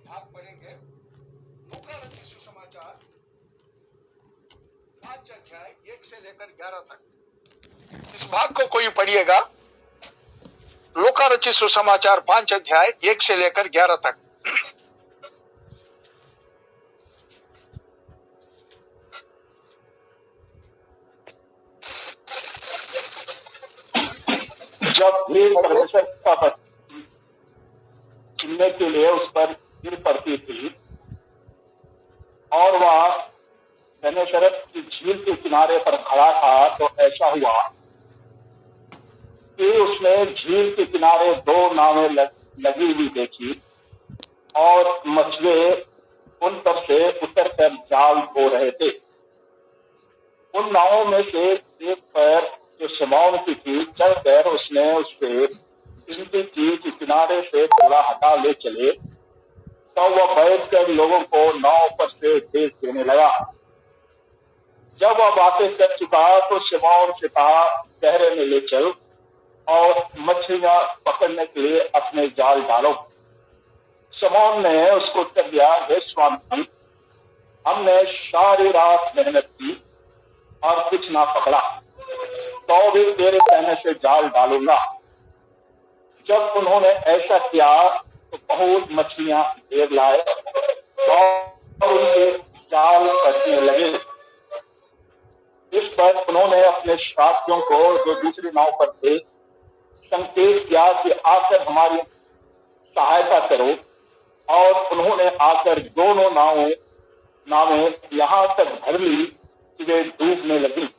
भाग पढ़ेंगे लूका रचित सुसमाचार 5 अध्याय 1 से लेकर 11 तक। इस भाग को कोई पढ़िएगा, लूका रचित सुसमाचार 5 अध्याय 1 से लेकर 11 तक। जब भीड़ परमेश्वर का वचन सुनने के लिए उस पर गिर पड़ती थी और वह गन्नेसरत की झील के किनारे पर खड़ा था, तो ऐसा हुआ कि उसने झील के किनारे 2 नावें लगी हुई देखी और मछुए उन पर से उतर कर जाल धो रहे थे। उन नावों में से एक पर जो शमौन की थी, चढ़कर उसने उस पे चिंती की कि किनारे से थोड़ा हटा ले चले, तो वह बैठकर लोगों को नाव पर से भेज देने लगा। जब वह बातें कर चुका तो शमौन से कहा, गहरे में ले चल और मछलियां पकड़ने के लिए अपने जाल डालो। शमौन ने उसको उत्तर दिया, हे स्वामी, हमने सारी रात मेहनत की और कुछ ना पकड़ा, तो भी तेरे कहने से जाल डालूंगा। जब उन्होंने ऐसा किया तो बहुत मछलियां ढेर लाए और उनके जाल कटने लगे। इस पर उन्होंने अपने साथियों को जो दूसरी नाव पर थे संकेत किया कि आकर हमारी सहायता करो, और उन्होंने आकर दोनों नावें यहाँ तक भर ली कि वे डूबने लगी।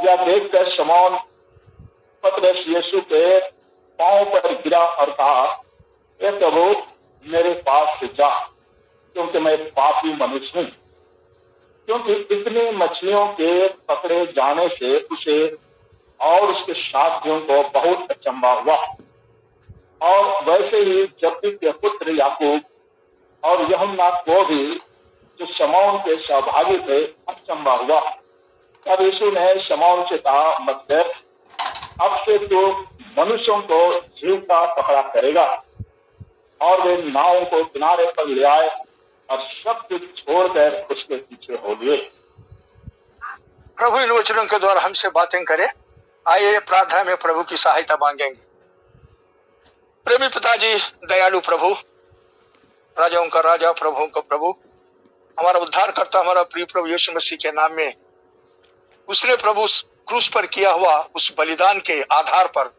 यह देखकर शमौन पतरस यीशु के पांव पर गिरा और कहा, हे प्रभु, मेरे पास से जा, क्योंकि मैं पापी मनुष्य हूँ। क्योंकि इतनी मछलियों के पकड़े जाने से उसे और उसके साथियों को बहुत अचंभा हुआ। और वैसे ही जब्दी के पुत्र याकूब और यूहन्ना को भी, जो शमौन के सहभागी थे, अचंभा हुआ। तब यीशु ने शमौन से कहा, मत डर, अब से तो मनुष्यों को जीवता पकड़ा करेगा। और वे नावों को किनारे पर ले आए और सब कुछ छोड़कर उसके पीछे हो लिए। प्रभु इन वचनों के द्वारा हमसे बातें करे। आइए प्रार्थना में प्रभु की सहायता मांगेंगे। प्रेमी पिताजी, दयालु प्रभु, राजाओं का राजा, प्रभुओं का प्रभु, हमारा उद्धार करता हमारा प्रिय प्रभु यीशु मसीह के नाम में उसने प्रभु क्रूस पर किया हुआ उस बलिदान के आधार पर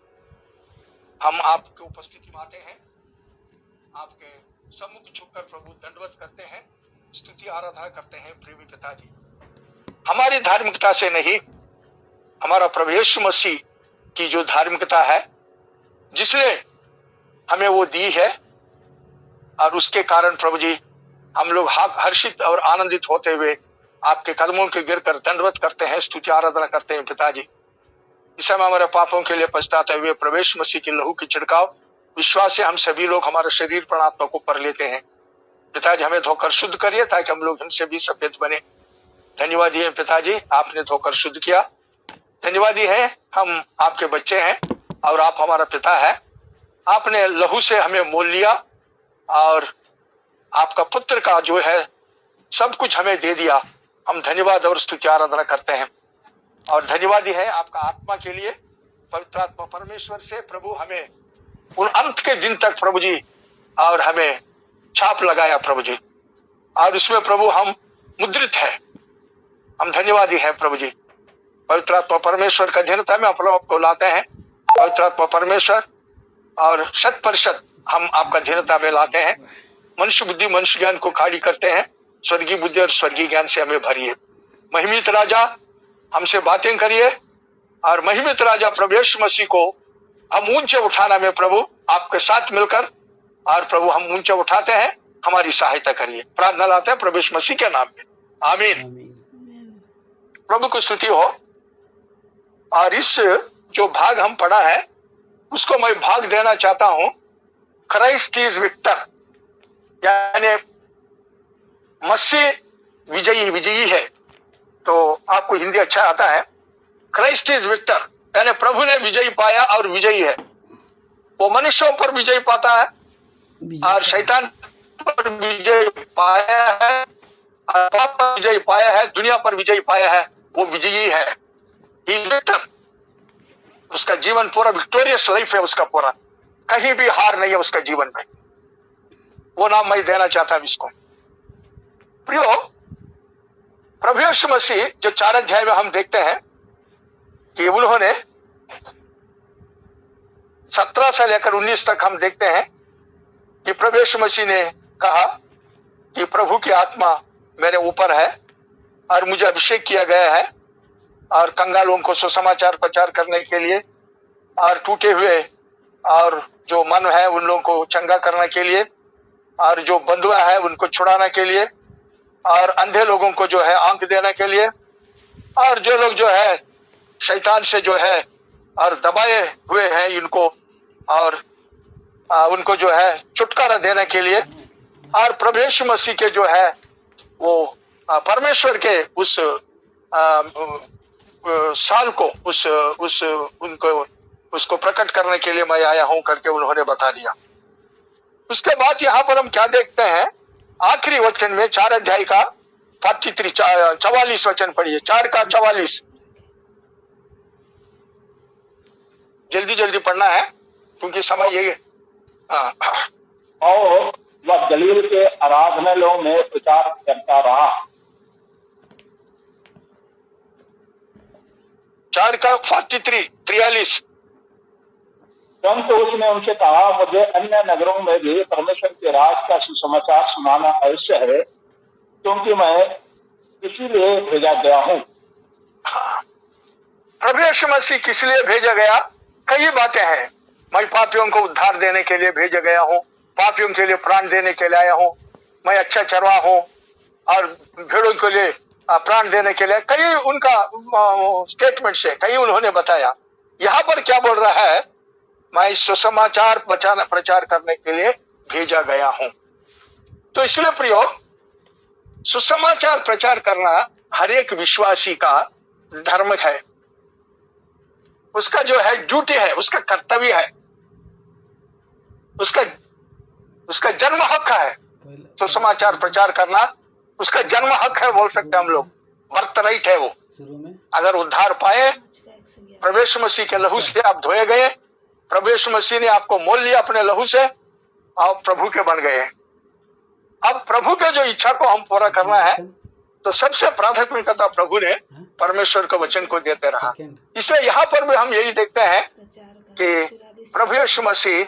हम आपकी उपस्थिति में आते हैं, आपके सम्मुख झुककर प्रभु दंडवत करते हैं, स्तुति आराधना करते हैं। प्रेमी पिताजी, हमारी धार्मिकता से नहीं, हमारा प्रभु यीशु मसीह की जो धार्मिकता है जिसने हमें वो दी है, और उसके कारण प्रभु जी हम लोग हर्षित और आनंदित होते हुए आपके कदमों के गिरकर दंडवत करते हैं, स्तुति आराधना करते हैं। पिताजी, इस समय हमारे पापों के लिए पछताते हुए प्रवेश मसीह की लहू की छिड़काव विश्वास से हम सभी लोग हमारे शरीर प्राणात्मा को पर लेते हैं। पिताजी, हमें धोकर शुद्ध करिए ताकि हम लोग हमसे भी सफेद बने। धन्यवाद है पिताजी, आपने धोकर शुद्ध किया। धन्यवाद है हम आपके बच्चे हैं और आप हमारा पिता है। आपने लहू से हमें मोल लिया और आपका पुत्र का जो है सब कुछ हमें दे दिया। हम धन्यवाद और स्तुति आराधना करते हैं। और धन्यवाद है आपका आत्मा के लिए, पवित्र आत्मा परमेश्वर से प्रभु हमें उन अंत के दिन तक प्रभु जी और हमें छाप लगाया प्रभु जी, और उसमें प्रभु हम मुद्रित है। हम धन्यवादी है प्रभु जी। पवित्र आत्मा परमेश्वर का अधीनता में अपने आपको लाते हैं। पवित्र आत्मा परमेश्वर और 100% हम आपका अधीनता में लाते हैं। मनुष्य बुद्धि मनुष्य ज्ञान को खाली करते हैं। स्वर्गीय बुद्धि और स्वर्गीय ज्ञान से हमें भरिए। महिमित राजा, हमसे बातें करिए और महिमित राजा प्रभु यीशु मसीह को हम ऊंचे उठाना में प्रभु आपके साथ मिलकर, और प्रभु हम ऊंचे उठाते हैं, हमारी सहायता करिए। प्रार्थना लाते हैं प्रभु यीशु मसीह के नाम में, आमीन। प्रभु को स्तुति हो। और इस जो भाग हम पढ़ा है उसको मैं भाग देना चाहता हूं, क्राइस्ट इज विक्टर, यानी मसीह विजयी है। तो आपको हिंदी अच्छा आता है। क्राइस्ट इज विक्टर यानी प्रभु ने विजय पाया और विजयी है। वो मनुष्यों पर विजय पाता है और शैतान पर विजय पाया है, पाप पर विजय पाया है, दुनिया पर विजय पाया है, वो विजयी है। He is victor। उसका जीवन पूरा विक्टोरियस लाइफ है उसका पूरा, कहीं भी हार नहीं है उसका जीवन में। वो नाम मैं देना चाहता हूं इसको। प्रियो, प्रभु यीशु मसीह जो 4 अध्याय में हम देखते हैं कि उन्होंने 17 से लेकर 19 तक हम देखते हैं कि प्रभु यीशु मसीह ने कहा कि प्रभु की आत्मा मेरे ऊपर है और मुझे अभिषेक किया गया है और कंगालों को सुसमाचार प्रचार करने के लिए, और टूटे हुए और जो मन है उन लोगों को चंगा करने के लिए, और जो बंधुआ है उनको छुड़ाने के लिए, और अंधे लोगों को जो है आंख देने के लिए, और जो लोग जो है शैतान से जो है और दबाए हुए हैं इनको और उनको जो है छुटकारा देने के लिए, और प्रभु यीशु मसीह के जो है वो परमेश्वर के उस साल को उसको प्रकट करने के लिए मैं आया हूं करके उन्होंने बता दिया। उसके बाद यहाँ पर हम क्या देखते हैं, आखिरी वचन में 4 अध्याय का 44 वचन पढ़िए, 4 का 44। जल्दी जल्दी पढ़ना है क्योंकि समय ये। और वह गलील के आराधनालयों में प्रचार करता रहा। 4 का 43। परंतु उसने उनसे कहा, मुझे अन्य नगरों में भी परमेश्वर के राज का सुसमाचार सुनाना अवश्य है, क्योंकि मैं इसीलिए भेजा गया हूँ। प्रभु यीशु मसीह किस लिए भेजा गया? कई बातें हैं। मैं पापियों को उद्धार देने के लिए भेजा गया हूँ, पापियों के लिए प्राण देने के लिए आया हूँ, मैं अच्छा चरवाहा हूँ और भेड़ों के लिए प्राण देने के लिए, कई उनका स्टेटमेंट से कई उन्होंने बताया। यहाँ पर क्या बोल रहा है, मैं सुसमाचार प्रचार करने के लिए भेजा गया हूं। तो इसलिए प्रियो, सुसमाचार प्रचार करना हर एक विश्वासी का धर्म है, उसका जो है ड्यूटी है, उसका कर्तव्य है, उसका जन्म हक है। सुसमाचार प्रचार करना उसका जन्म हक है, बोल सकते हैं हम लोग, बर्थ राइट है वो। अगर उद्धार पाए, प्रभु यीशु मसीह के लहू से आप धोए गए, प्रभु यीशु मसीह ने आपको मोल लिया अपने लहू से, आप प्रभु के बन गए। अब प्रभु के जो इच्छा को हम पूरा करना है, तो सबसे प्राथमिकता प्रभु ने परमेश्वर के वचन को देते रहा। इसलिए यहाँ पर भी हम यही देखते हैं कि प्रभु यीशु मसीह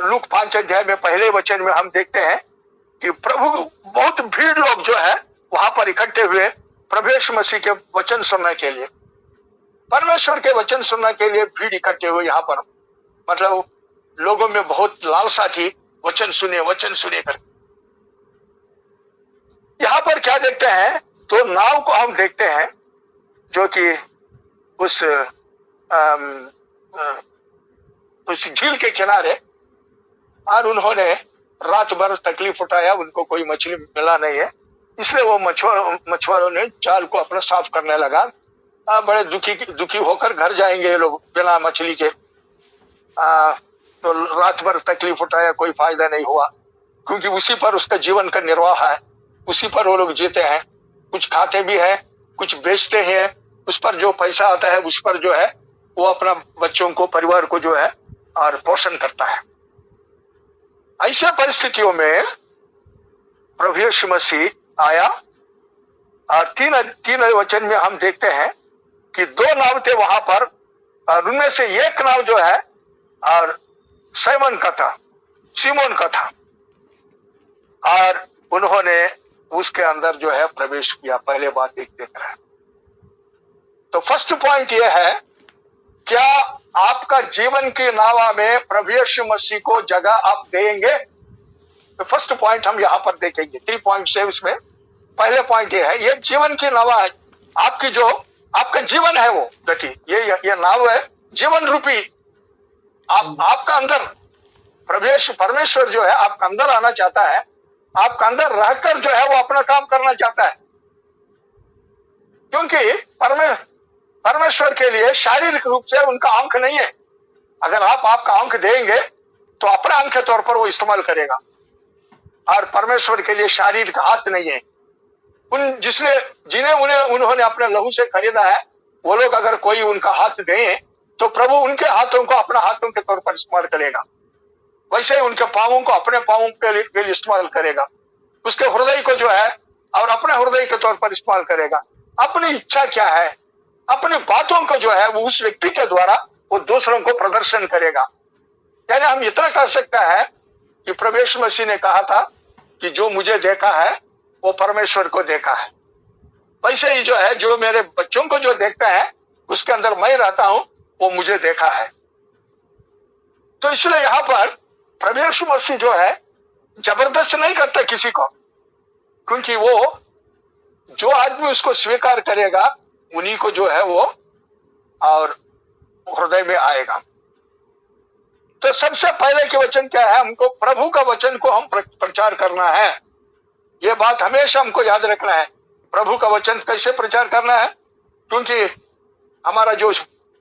लूक 5 अध्याय में पहले वचन में हम देखते हैं कि प्रभु बहुत भीड़ लोग जो है वहां पर इकट्ठे हुए प्रभु यीशु मसीह के वचन सुनने के लिए, परमेश्वर के वचन सुनने के लिए भीड़ इकट्ठे हुए। यहाँ पर मतलब लोगों में बहुत लालसा थी, वचन सुने कर। यहाँ पर क्या देखते हैं, तो नाव को हम देखते हैं जो कि उस झील के किनारे, और उन्होंने रात भर तकलीफ उठाया, उनको कोई मछली मिला नहीं है, इसलिए वो मछुआरों ने जाल को अपना साफ करने लगा। बड़े दुखी होकर घर जाएंगे ये लोग बिना मछली के। तो रात भर तकलीफ उठाया, कोई फायदा नहीं हुआ, क्योंकि उसी पर उसका जीवन का निर्वाह है, उसी पर वो लोग जीते हैं। कुछ खाते भी हैं, कुछ बेचते हैं, उस पर जो पैसा आता है उस पर जो है वो अपना बच्चों को, परिवार को जो है और पोषण करता है। ऐसे परिस्थितियों में प्रभु यीशु मसीह आया, और तीन वचन में हम देखते हैं कि 2 नाव थे वहां पर, और उनमें से एक नाव जो है और सीमोन का था, और उन्होंने उसके अंदर जो है प्रवेश किया। पहले बात एक देख रहे हैं। तो फर्स्ट पॉइंट यह है, क्या आपका जीवन की नावा में प्रभु यीशु मसीह को जगह आप देंगे? तो फर्स्ट पॉइंट हम यहाँ पर देखेंगे। 3 पॉइंट्स है उसमें। पहले पॉइंट ये है, ये जीवन की नावा है, आपकी जो आपका जीवन है वो बेटी, ये नाव है जीवन रूपी। आपका अंदर परमेश्वर जो है आपका अंदर आना चाहता है, आपका अंदर रहकर जो है वो अपना काम करना चाहता है। क्योंकि परमेश्वर के लिए शारीरिक रूप से उनका आंख नहीं है। अगर आप आपका आंख देंगे तो अपने आंख के तौर पर वो इस्तेमाल करेगा। और परमेश्वर के लिए शारीरिक हाथ नहीं है। उन्होंने अपने लहू से खरीदा है, वो लोग अगर कोई उनका हाथ दें तो प्रभु उनके हाथों को अपना हाथों के तौर पर इस्तेमाल करेगा। वैसे ही उनके पांवों को अपने पांवों के लिए इस्तेमाल करेगा। उसके हृदय को जो है और अपने हृदय के तौर पर इस्तेमाल करेगा। अपनी इच्छा क्या है, अपनी बातों को जो है वो उस व्यक्ति के द्वारा वो दूसरों को प्रदर्शन करेगा। यानी हम इतना कर सकता है कि प्रभु यीशु मसीह ने कहा था कि जो मुझे देखा है वो परमेश्वर को देखा है। वैसे ही जो है जो मेरे बच्चों को जो देखता है उसके अंदर मैं रहता हूं, वो मुझे देखा है। तो इसलिए यहां पर प्रभु यीशु मसीह जो है जबरदस्त नहीं करता किसी को, क्योंकि वो जो आदमी उसको स्वीकार करेगा उन्हीं को जो है वो और हृदय में आएगा। तो सबसे पहले के वचन क्या है, हमको प्रभु का वचन को हम प्रचार करना है। ये बात हमेशा हमको याद रखना है। प्रभु का वचन कैसे प्रचार करना है, क्योंकि हमारा जो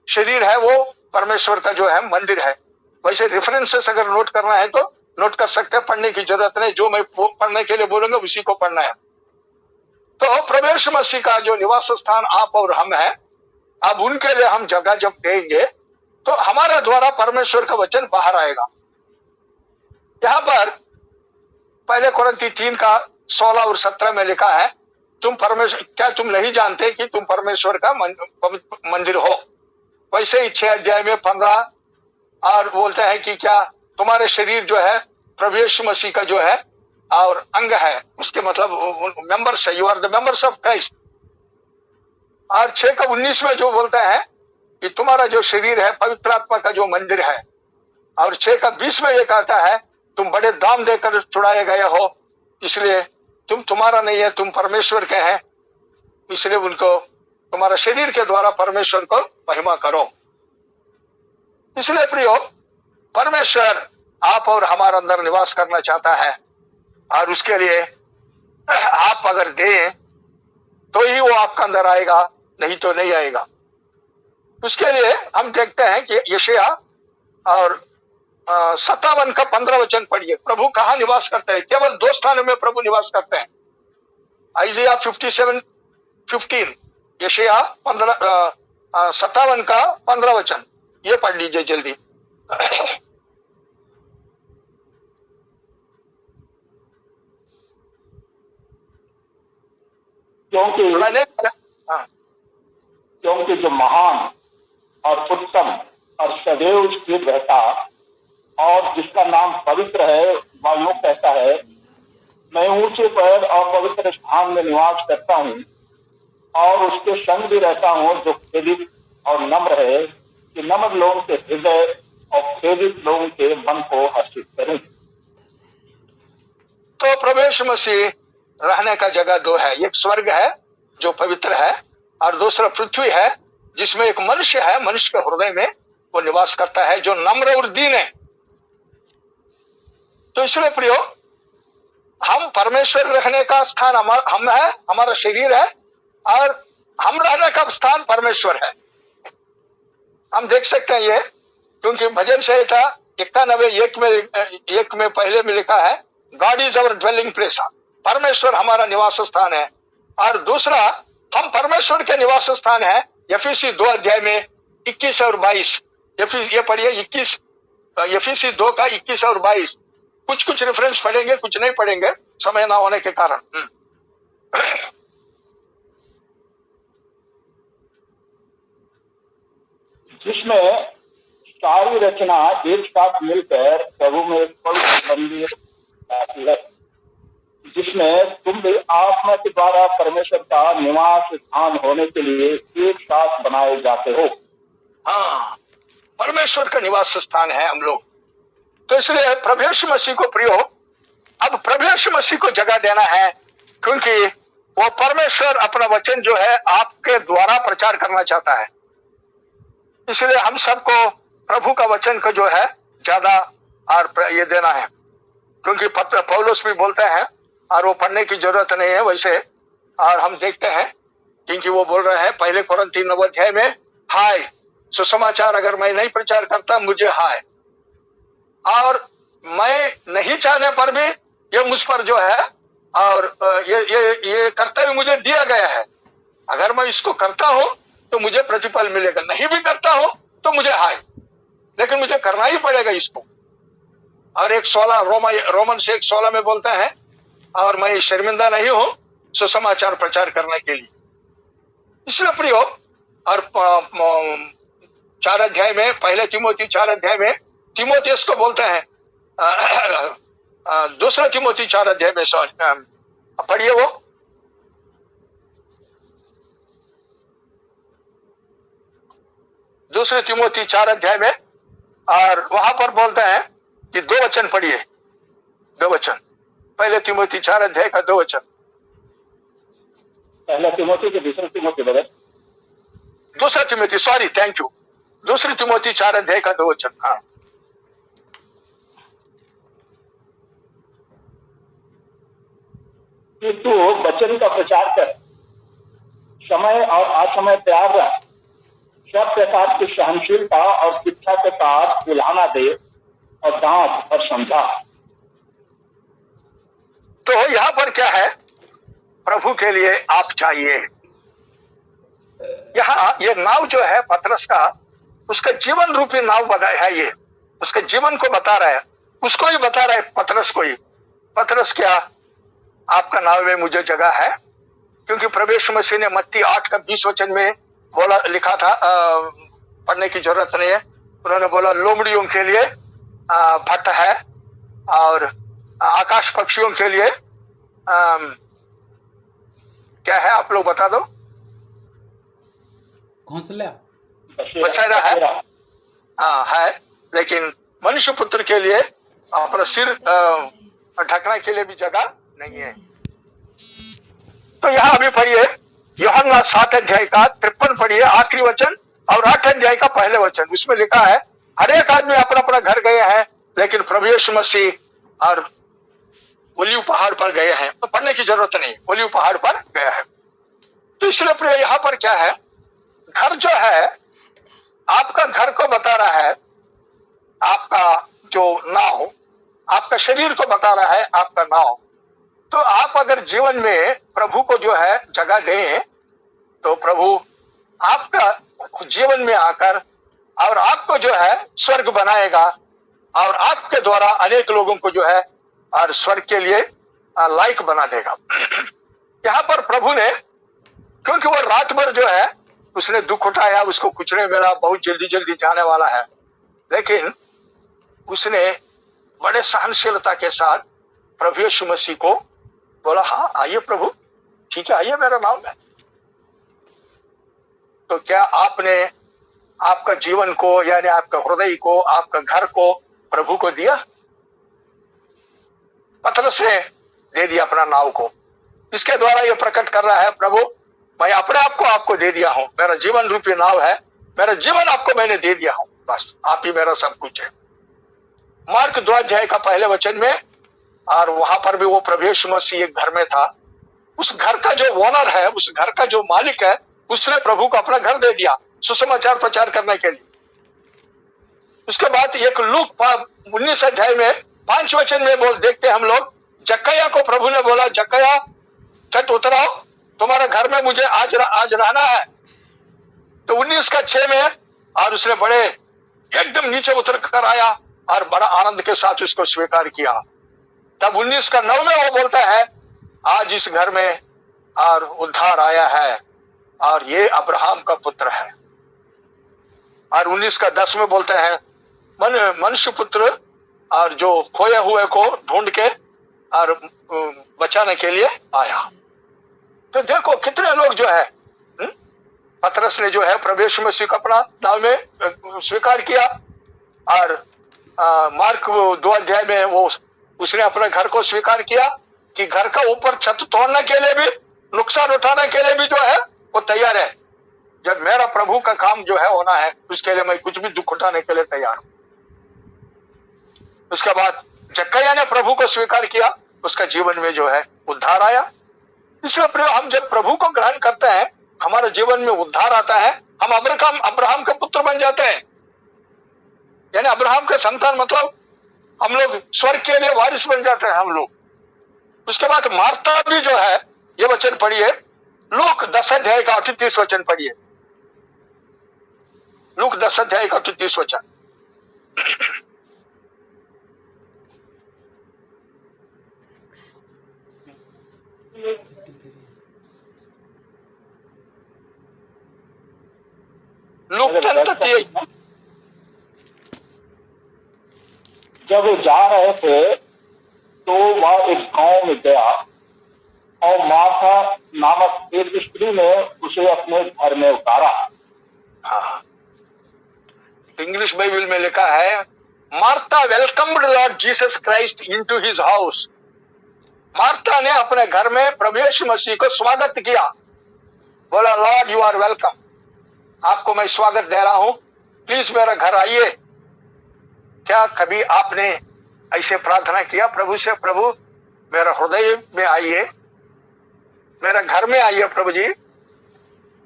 शरीर है वो परमेश्वर का जो है मंदिर है। वैसे रेफरेंसेस अगर नोट करना है तो नोट कर सकते हैं, पढ़ने की जरूरत नहीं। जो मैं पढ़ने के लिए बोलूंगा उसी को पढ़ना है। तो प्रभु यीशु मसीह का जो निवास स्थान आप और हम है, अब उनके लिए हम जगह जब देंगे तो हमारा द्वारा परमेश्वर का वचन बाहर आएगा। यहां पर पहले कोरिन्थी 3:16 और 17 में लिखा है, क्या तुम नहीं जानते कि तुम परमेश्वर का मंदिर हो। वैसे ही 6 अध्याय में 15 और बोलते हैं कि क्या तुम्हारे शरीर जो है प्रभु यीशु मसीह का जो है और अंग है, उसके मतलब मेंबर्स है, you are the members of Christ. और 6:19 में जो बोलता है कि तुम्हारा जो शरीर है पवित्र आत्मा का जो मंदिर है। और 6:20 में ये कहता है तुम बड़े दाम देकर छुड़ाए गए हो, इसलिए तुम्हारा नहीं है, तुम परमेश्वर के हैं, इसलिए उनको तुम्हारा शरीर के द्वारा परमेश्वर को महिमा करो। इसलिए प्रियो, परमेश्वर आप और हमारे अंदर निवास करना चाहता है और उसके लिए आप अगर दें तो ही वो आपका अंदर आएगा, नहीं तो नहीं आएगा। उसके लिए हम देखते हैं कि यशायाह और 57 का 15 वचन पढ़िए। प्रभु कहाँ निवास करते हैं? केवल 2 स्थानों में प्रभु निवास करते हैं। आइजिया 57:15, यशायाह 57 का 15 वचन, ये पढ़ लीजिए जल्दी। क्योंकि जो महान और उत्तम और सदैव स्थिर रहता और जिसका नाम पवित्र है, वह यूं कहता है, मैं ऊंचे पर और पवित्र स्थान में निवास करता हूँ और उसके संग भी रहता हूँ जो खेदित और नम्र है, कि नम्र लोगों के हृदय और खेदित लोगों के मन को हर्षित करें। तो प्रभु यीशु मसीह रहने का जगह 2 है। एक स्वर्ग है जो पवित्र है और दूसरा पृथ्वी है जिसमें एक मनुष्य है, मनुष्य के हृदय में वो निवास करता है जो नम्र और दीन है। तो इसलिए प्रियो, हम परमेश्वर रहने का स्थान हम है, हमारा शरीर है, और हम रहने का स्थान परमेश्वर है। हम देख सकते हैं ये, क्योंकि भजन संहिता 91:1 में पहले में लिखा है, God is our dwelling place, परमेश्वर हमारा निवास स्थान है। और दूसरा, हम परमेश्वर के निवास स्थान है, एफएसी 2 अध्याय में 21 और 22। ये पढ़िए, एफएसी 2 का 21 और 22। कुछ रेफरेंस पढ़ेंगे, कुछ नहीं पढ़ेंगे समय ना होने के कारण। जिसमें सारी रचना एक साथ मिलकर प्रभु में पवित्र मंदिर है, जिसमें तुम भी आत्मा के द्वारा परमेश्वर का निवास स्थान होने के लिए एक साथ बनाए जाते हो। हाँ, परमेश्वर का निवास स्थान है हम लोग। तो इसलिए प्रभु यीशु मसीह को प्रियो, अब प्रभु यीशु मसीह को जगह देना है, क्योंकि वो परमेश्वर अपना वचन जो है आपके द्वारा प्रचार करना चाहता है। इसलिए हम सबको प्रभु का वचन का जो है ज्यादा और ये देना है, क्योंकि पौलुस भी बोलते हैं और वो पढ़ने की जरूरत नहीं है वैसे। और हम देखते हैं क्योंकि वो बोल रहे हैं पहले कोरिन्थी 9 अध्याय में, हाय सुसमाचार अगर मैं नहीं प्रचार करता मुझे हाय, और मैं नहीं चाहने पर भी ये मुझ पर जो है, और ये कर्तव्य मुझे दिया गया है। अगर मैं इसको करता हूं तो मुझे प्रतिफल मिलेगा, नहीं भी करता हूं तो मुझे हाय, लेकिन मुझे करना ही पड़ेगा इसको। और 1:16 रोमन से 1:16 में बोलते हैं, और मैं शर्मिंदा नहीं हूं सुसमाचार प्रचार करने के लिए। इसलिए प्रियो, और 4 अध्याय में, पहले तिमोथी 4 अध्याय में तिमोथियस को बोलते हैं, 2 तिमोथी 4 अध्याय में, पढ़िए वो। 2 तिमोथी 4 अध्याय में, और वहां पर बोलते हैं कि 2 वचन पढ़िए, 2 वचन, पहले तिमोथी 4 अध्याय का 2 वचन। पहला तिमोथी के 2 तिमोथी बगैर 2 Timothy, sorry, thank you, 2 Timothy 4 अध्याय का 2 वचन। हाँ, कि तू वचन का प्रचार कर, समय और असमय तैयार रह, सब प्रकार की सहनशीलता और शिक्षा के साथ उलाहना दे और डांट और समझा। तो यहां पर क्या है, प्रभु के लिए आप चाहिए। यहाँ ये नाव जो है पतरस का, उसका जीवन रूपी नाव बताया है, ये उसके जीवन को बता रहा है, उसको ही बता रहा है, पतरस को ही। पतरस, क्या आपका नाव में मुझे जगह है? क्योंकि प्रभु मसीह ने मत्ती 8 का 20 वचन में बोला, लिखा था, पढ़ने की जरूरत नहीं है। उन्होंने बोला लोमड़ियों के लिए भट्ट है, और आकाश पक्षियों के लिए क्या है, आप लोग बता दो। घोंसला, बसेरा है, हाँ है, लेकिन मनुष्य पुत्र के लिए अपना सिर ढकने के लिए भी जगह नहीं है। तो यहाँ अभी पढ़िए यूहन्ना 7 अध्याय का 53 पढ़िए, आखिरी वचन, और 8 अध्याय का पहले वचन। उसमें लिखा है, हर एक आदमी अपना अपना घर गए हैं, लेकिन प्रभु यीशु मसीह और ओलिव पहाड़ पर गए हैं। तो पढ़ने की जरूरत नहीं, ओलिव पहाड़ पर गया है। तो इसलिए प्रिय, यहाँ पर क्या है, घर जो है आपका, घर को बता रहा है, आपका जो नाव, आपका शरीर को बता रहा है, आपका नाव। तो आप अगर जीवन में प्रभु को जो है जगह दें, तो प्रभु आपका जीवन में आकर और आपको जो है स्वर्ग बनाएगा, और आपके द्वारा अनेक लोगों को जो है और स्वर्ग के लिए लायक बना देगा। यहाँ पर प्रभु ने, क्योंकि वो रात भर जो है उसने दुख उठाया, उसको कुचले मिला, बहुत जल्दी जल्दी जाने वाला है, लेकिन उसने बड़े सहनशीलता के साथ प्रभु यीशु मसीह को बोला, हाँ आइए प्रभु, ठीक है, आइए मेरा नाम है। तो क्या आपने आपका जीवन को, यानी आपका हृदय को, आपका घर को प्रभु को दिया? पतरस ने दे दिया अपना नाव को। इसके द्वारा यह प्रकट कर रहा है, प्रभु मैं अपने आप को आपको दे दिया हूं, मेरा जीवन रूपी नाव है, मेरा जीवन आपको मैंने दे दिया हूं, बस आप ही मेरा सब कुछ है। मार्क 2 अध्याय का पहले वचन में, और वहां पर भी वो प्रभु यीशु मसीह एक घर में था। उस घर का जो ओनर है, उस घर का जो मालिक है, उसने प्रभु को अपना घर दे दिया सुसमाचार प्रचार करने के लिए। उसके बाद एक लूक 19 अध्याय में 5 वचन में बोल देखते हम लोग, जक्कैया को प्रभु ने बोला, जक्कैया छत उतराओ, तुम्हारे घर में मुझे आज रहना है। तो 19 का 6 में, और उसने बड़े एकदम नीचे उतर कर आया और बड़ा आनंद के साथ उसको स्वीकार किया। तब 19 का 9 में वो बोलता है, आज इस घर में और उद्धार आया है, और ये अब्राहम का पुत्र है। और 19 का 10 में बोलते हैं, मनुष्य पुत्र और जो खोए हुए को ढूंढ के और बचाने के लिए आया। तो देखो कितने लोग जो है, पतरस ने जो है प्रभु यीशु मसीह को अपना नाम में स्वीकार किया, और मार्क 2 अध्याय में वो उसने अपने घर को स्वीकार किया कि घर का ऊपर छत तोड़ने के लिए भी, नुकसान उठाने के लिए भी जो है वो तैयार है। जब मेरा प्रभु का काम जो है होना है, उसके लिए मैं कुछ भी दुख उठाने के लिए तैयार हूं। उसके बाद जक्कैया ने प्रभु को स्वीकार किया, उसका जीवन में जो है उद्धार आया। इसलिए हम जब प्रभु को ग्रहण करते हैं, हमारे जीवन में उद्धार आता है, हम अब्राहम के पुत्र बन जाते हैं। यानी अब्राहम के संतान, मतलब हम लोग स्वर्ग के लिए वारिस बन जाते हैं हम लोग। उसके बाद मार्था भी जो है, ये वचन पढ़िए, लूक 10 अध्याय का 38 वचन पढ़िए, लूक 10 अध्याय का 38 वचन। लूक 10:38। जब वे जा रहे थे तो वह एक गांव में गया और मार्था नामक एक स्त्री ने उसे अपने घर में उतारा। हाँ, इंग्लिश बाइबल में लिखा है, Martha welcomed Lord Jesus Christ into his house. Martha ने अपने घर में प्रभु यीशु मसीह को स्वागत किया, बोला लॉर्ड यू आर वेलकम, आपको मैं स्वागत दे रहा हूं, प्लीज मेरा घर आइए। क्या कभी आपने ऐसे प्रार्थना किया प्रभु से, प्रभु मेरा हृदय में आइए, मेरा घर में आइए, प्रभु जी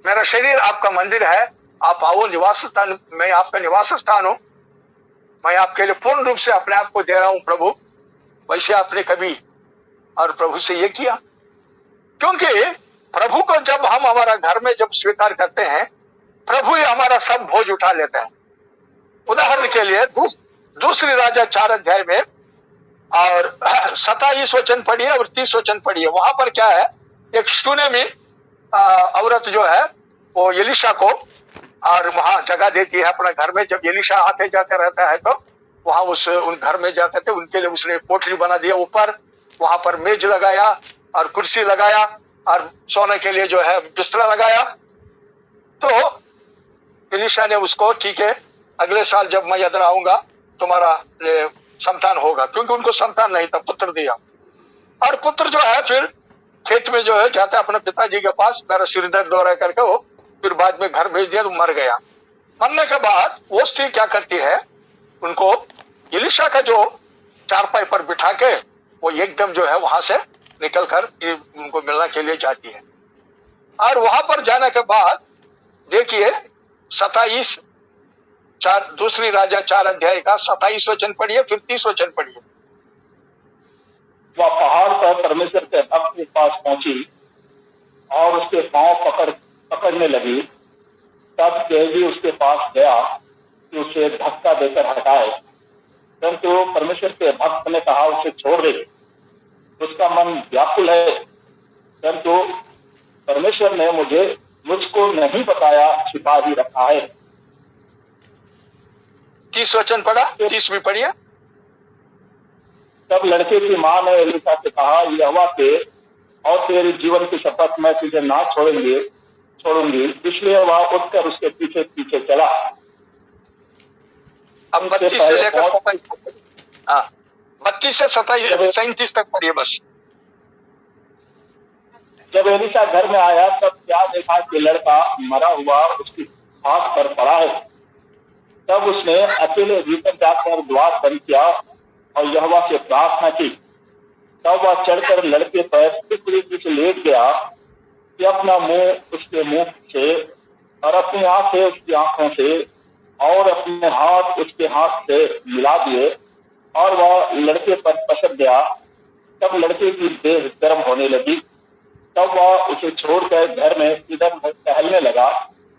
मेरा शरीर आपका मंदिर है, आप आओ निवास स्थान, मैं आपका निवास स्थान हूं, मैं आपके लिए पूर्ण रूप से अपने आप को दे रहा हूं प्रभु। वैसे आपने कभी और प्रभु से ये किया? क्योंकि प्रभु को जब हम हमारा घर में जब स्वीकार करते हैं, प्रभु ही हमारा सब बोझ उठा लेता है। उदाहरण के लिए दूसरी राजा 4 अध्याय में और 27 वचन पढ़िए और 30 वचन पढ़िए। वहां पर क्या है, एक शूनेमी औरत जो है वो एलीशा को और वहां जगह देती है अपना घर में। जब एलीशा आते जाते रहता है तो वहां उन घर में जाते थे, उनके लिए उसने पोटली बना दिया, ऊपर वहां पर मेज लगाया और कुर्सी लगाया और सोने के लिए जो है बिस्तरा लगाया। तो एलीशा ने उसको, ठीक है अगले साल जब मैं इधर आऊंगा तुम्हारा संतान होगा, क्योंकि उनको संतान नहीं था, पुत्र दिया। और पुत्र जो है फिर खेत में जो है जाता है अपने पिताजी के पास, मेरा सिर दर्द दौरा करके वो फिर बाद में घर भेज दिया तो मर गया। मरने के बाद वो स्त्री क्या करती है, उनको एलीशा का जो चारपाई पर बिठा के वो एकदम जो है वहां से निकल कर उनको मिलने के लिए जाती है। और वहां पर जाने के बाद देखिए 27 दूसरी राजा 4 अध्याय का 27 वचन पढ़िए, फिर 30 वचन पढ़िए। वह पहाड़ पर परमेश्वर के भक्त के पास पहुंची और उसके पांव पकड़ने लगी। तब गेहजी उसके पास गया कि उसे धक्का देकर हटाए, परंतु परमेश्वर के भक्त ने कहा उसे छोड़ दे, उसका मन व्याकुल है, परंतु परमेश्वर ने मुझको नहीं बताया, छिपा ही रखा है। 30 वचन पढ़ा, 30 भी पढ़िए। तब लड़के की मां ने एलीशा से कहा, यहोवा के और तेरे जीवन की शपथ मैं तुझे ना छोड़ूंगी। इसलिए वह उठकर उसके पीछे पीछे चला। अब 32 से लेकर 32 से 37 तक पढ़िए बस। जब एलीशा घर में आया तब क्या देखा कि लड़का मरा हुआ उसकी हाथ पर पड़ा है। तब उसने अकेले भीतर जाकर द्वार बंद किया और यहोवा से प्रार्थना की। तब वह चढ़कर लड़के पर इस रीति से लेट गया कि अपना मुंह उसके मुंह से और अपनी आंखें उसकी आंखों से और अपने हाथ उसके हाथ से मिला दिए और वह लड़के पर पसर गया। तब लड़के की देह गर्म होने लगी। तब वह उसे छोड़कर घर में इधर टहलने लगा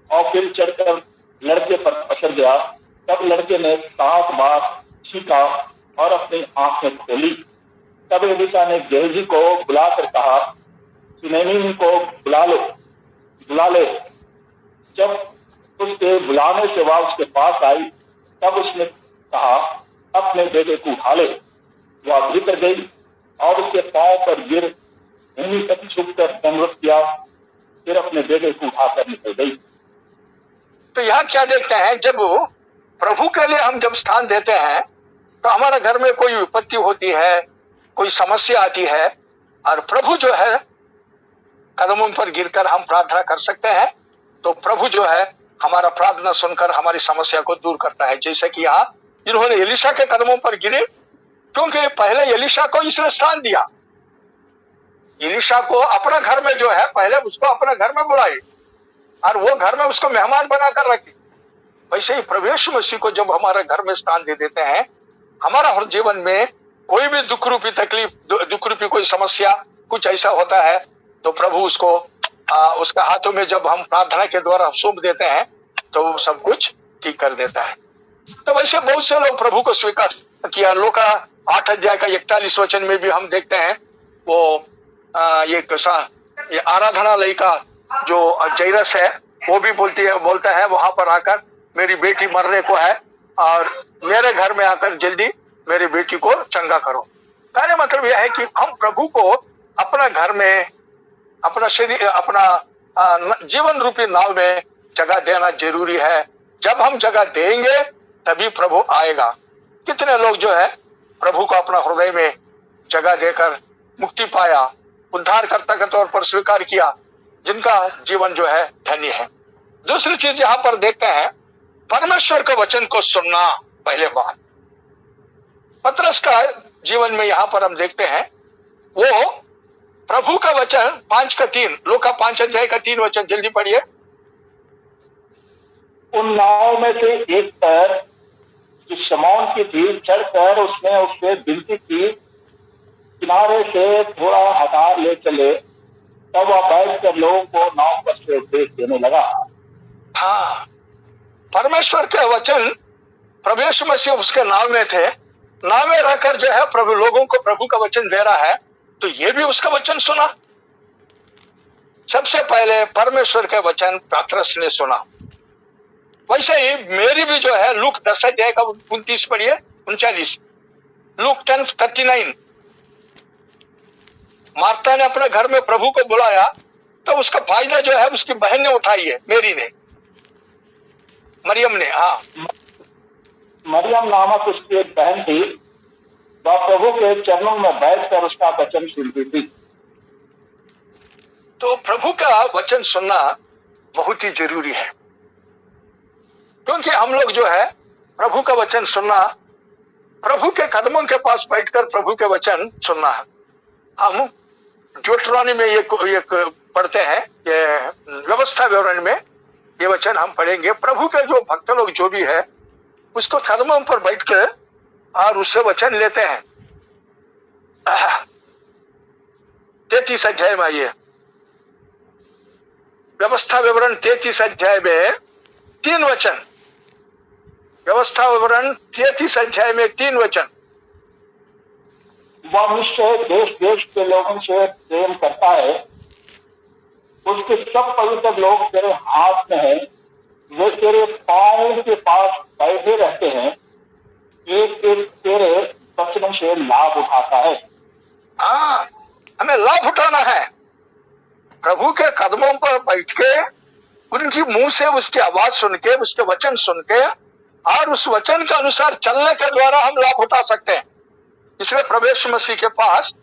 और फिर चढ़कर लड़के पर पसर गया। तब लड़के ने 7 बार छींका और अपनी आंखें खोली। तब एलीशा ने गेहजी को बुलाकर कहा, सुनैमी को बुला ले। जब उसके बुलाने से वह उसके पास आई तब उसने कहा, अपने बेटे को उठा ले। वह भीतर गई और उसके पांव पर गिर भूमि तक झुककर दंडवत किया, फिर अपने बेटे को उठाकर निकल गई। तो यहाँ क्या देखते हैं, जब प्रभु के लिए हम जब स्थान देते हैं तो हमारे घर में कोई विपत्ति होती है, कोई समस्या आती है और प्रभु जो है कदमों पर गिरकर हम प्रार्थना कर सकते हैं, तो प्रभु जो है हमारा प्रार्थना सुनकर हमारी समस्या को दूर करता है। जैसे कि यहाँ इन्होंने एलीशा के कदमों पर गिरे, क्योंकि पहले एलीशा को इसने स्थान दिया। एलीशा को अपना घर में जो है, पहले उसको अपना घर में बुलाई और वो घर में उसको मेहमान बनाकर रखी। वैसे ही प्रभु यीशु मसीह को जब हमारे घर में स्थान दे देते हैं, हमारा हर जीवन में कोई भी दुख रूपी तकलीफ, दुख रूपी कोई कोई समस्या कुछ ऐसा होता है तो प्रभु उसको उसका हाथों में जब हम प्रार्थना के द्वारा सौंप देते हैं तो वो सब कुछ ठीक कर देता है। तो वैसे बहुत से लोग प्रभु को स्वीकार किया। लूका 8 अध्याय का 41 वचन में भी हम देखते हैं वो ये आराधनालय का जो जैरस है वो भी बोलता है वहां पर आकर मेरी बेटी मरने को है और मेरे घर में आकर जल्दी मेरी बेटी को चंगा करो। कहने मतलब यह है कि हम प्रभु को अपना घर में, अपना शरीर, अपना जीवन रूपी नाव में जगह देना जरूरी है। जब हम जगह देंगे तभी प्रभु आएगा। कितने लोग जो है प्रभु को अपना हृदय में जगह देकर मुक्ति पाया, उद्धारकर्ता के तौर पर स्वीकार किया, जिनका जीवन जो है धन्य है। दूसरी चीज यहाँ पर देखते हैं परमेश्वर के वचन को सुनना। पहले बात पतरस का जीवन में यहाँ पर हम देखते हैं वो प्रभु का वचन 5:3, लूका 5 अध्याय का 3 वचन जल्दी पढ़िए। उन नाव में से एक पर जो शमौन की थी चढ़कर उसने उससे विनती की किनारे से थोड़ा हटा ले चले, तब वह बैठकर लोगों को नाव पर से उपदेश देने लगा। हाँ, परमेश्वर के वचन प्रभु यीशु मसीह उसके नाव में थे, नाव में रहकर जो है प्रभु लोगों को प्रभु का वचन दे रहा है, तो ये भी उसका वचन सुना। सबसे पहले परमेश्वर के वचन पतरस ने सुना। वैसे ही मेरी भी जो है लूक 10 अध्याय का 29 पढ़िए, 39, लूक 10:39। मार्था ने अपने घर में प्रभु को बुलाया तो उसका फायदा जो है उसकी बहन ने उठाई है, मेरी ने, मरियम ने। हाँ, मरियम नामक उसकी एक बहन थी, वह प्रभु के चरणों में बैठकर उसका वचन सुनती थी। तो प्रभु का वचन सुनना बहुत ही जरूरी है, क्योंकि हम लोग जो है प्रभु का वचन सुनना, प्रभु के कदमों के पास बैठकर प्रभु के वचन सुनना है। हम ड्यूटरॉनमी में ये पढ़ते हैं, ये व्यवस्था विवरण में ये वचन हम पढ़ेंगे। प्रभु के जो भक्त लोग जो भी है उसको कदमों पर बैठकर और उससे वचन लेते हैं। 33 अध्याय में आइए, व्यवस्था विवरण 33 अध्याय में 3 वचन, व्यवस्था विवरण 33 अध्याय में 3 वचन। वह निश्चय देश देश के लोगों से प्रेम करता है, उसके सब पवित्र लोग तेरे हाथ में हैं, वे तेरे पांव के पास बैठे रहते हैं, एक एक तेरे वचनों से लाभ उठाता है। हाँ, हमें लाभ उठाना है। प्रभु के कदमों पर बैठ के उनकी मुंह से उसकी आवाज सुन के, उसके वचन सुन के और उस वचन के अनुसार चलने के द्वारा हम लाभ उठा सकते हैं। इसलिए प्रभु यीशु मसीह के पास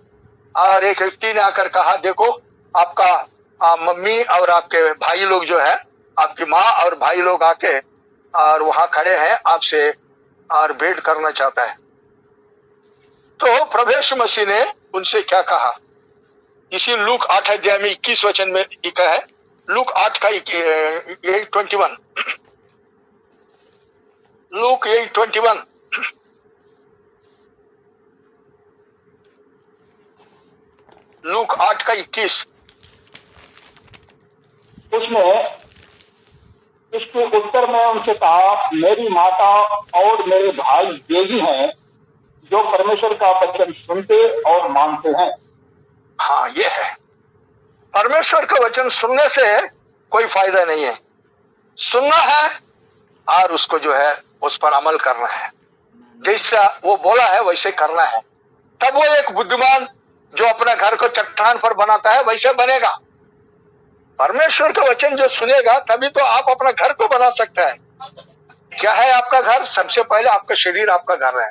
और एक व्यक्ति ने आकर कहा, देखो आपका मम्मी और आपके भाई लोग जो है, आपकी माँ और भाई लोग आके और वहां खड़े हैं, आपसे और भेंट करना चाहता है। तो प्रभु यीशु मसीह ने उनसे क्या कहा, इसी लूक 8 अध्याय में 21 वचन में लिखा है, लूक 8 का 8:21, लूक 8:21। लूक 8 का 21। उसने इसके उत्तर में उनसे कहा, मेरी माता और मेरे भाई ये ही हैं जो परमेश्वर का वचन सुनते और मानते हैं। हाँ, ये है, परमेश्वर का वचन सुनने से कोई फायदा नहीं है, सुनना है और उसको जो है उस पर अमल करना है, जैसा वो बोला है वैसे करना है। तब वो एक बुद्धिमान जो अपना घर को चट्टान पर बनाता है वैसे बनेगा। परमेश्वर का वचन जो सुनेगा तभी तो आप अपना घर को बना सकते हैं। क्या है आपका घर? सबसे पहले आपका शरीर आपका घर है,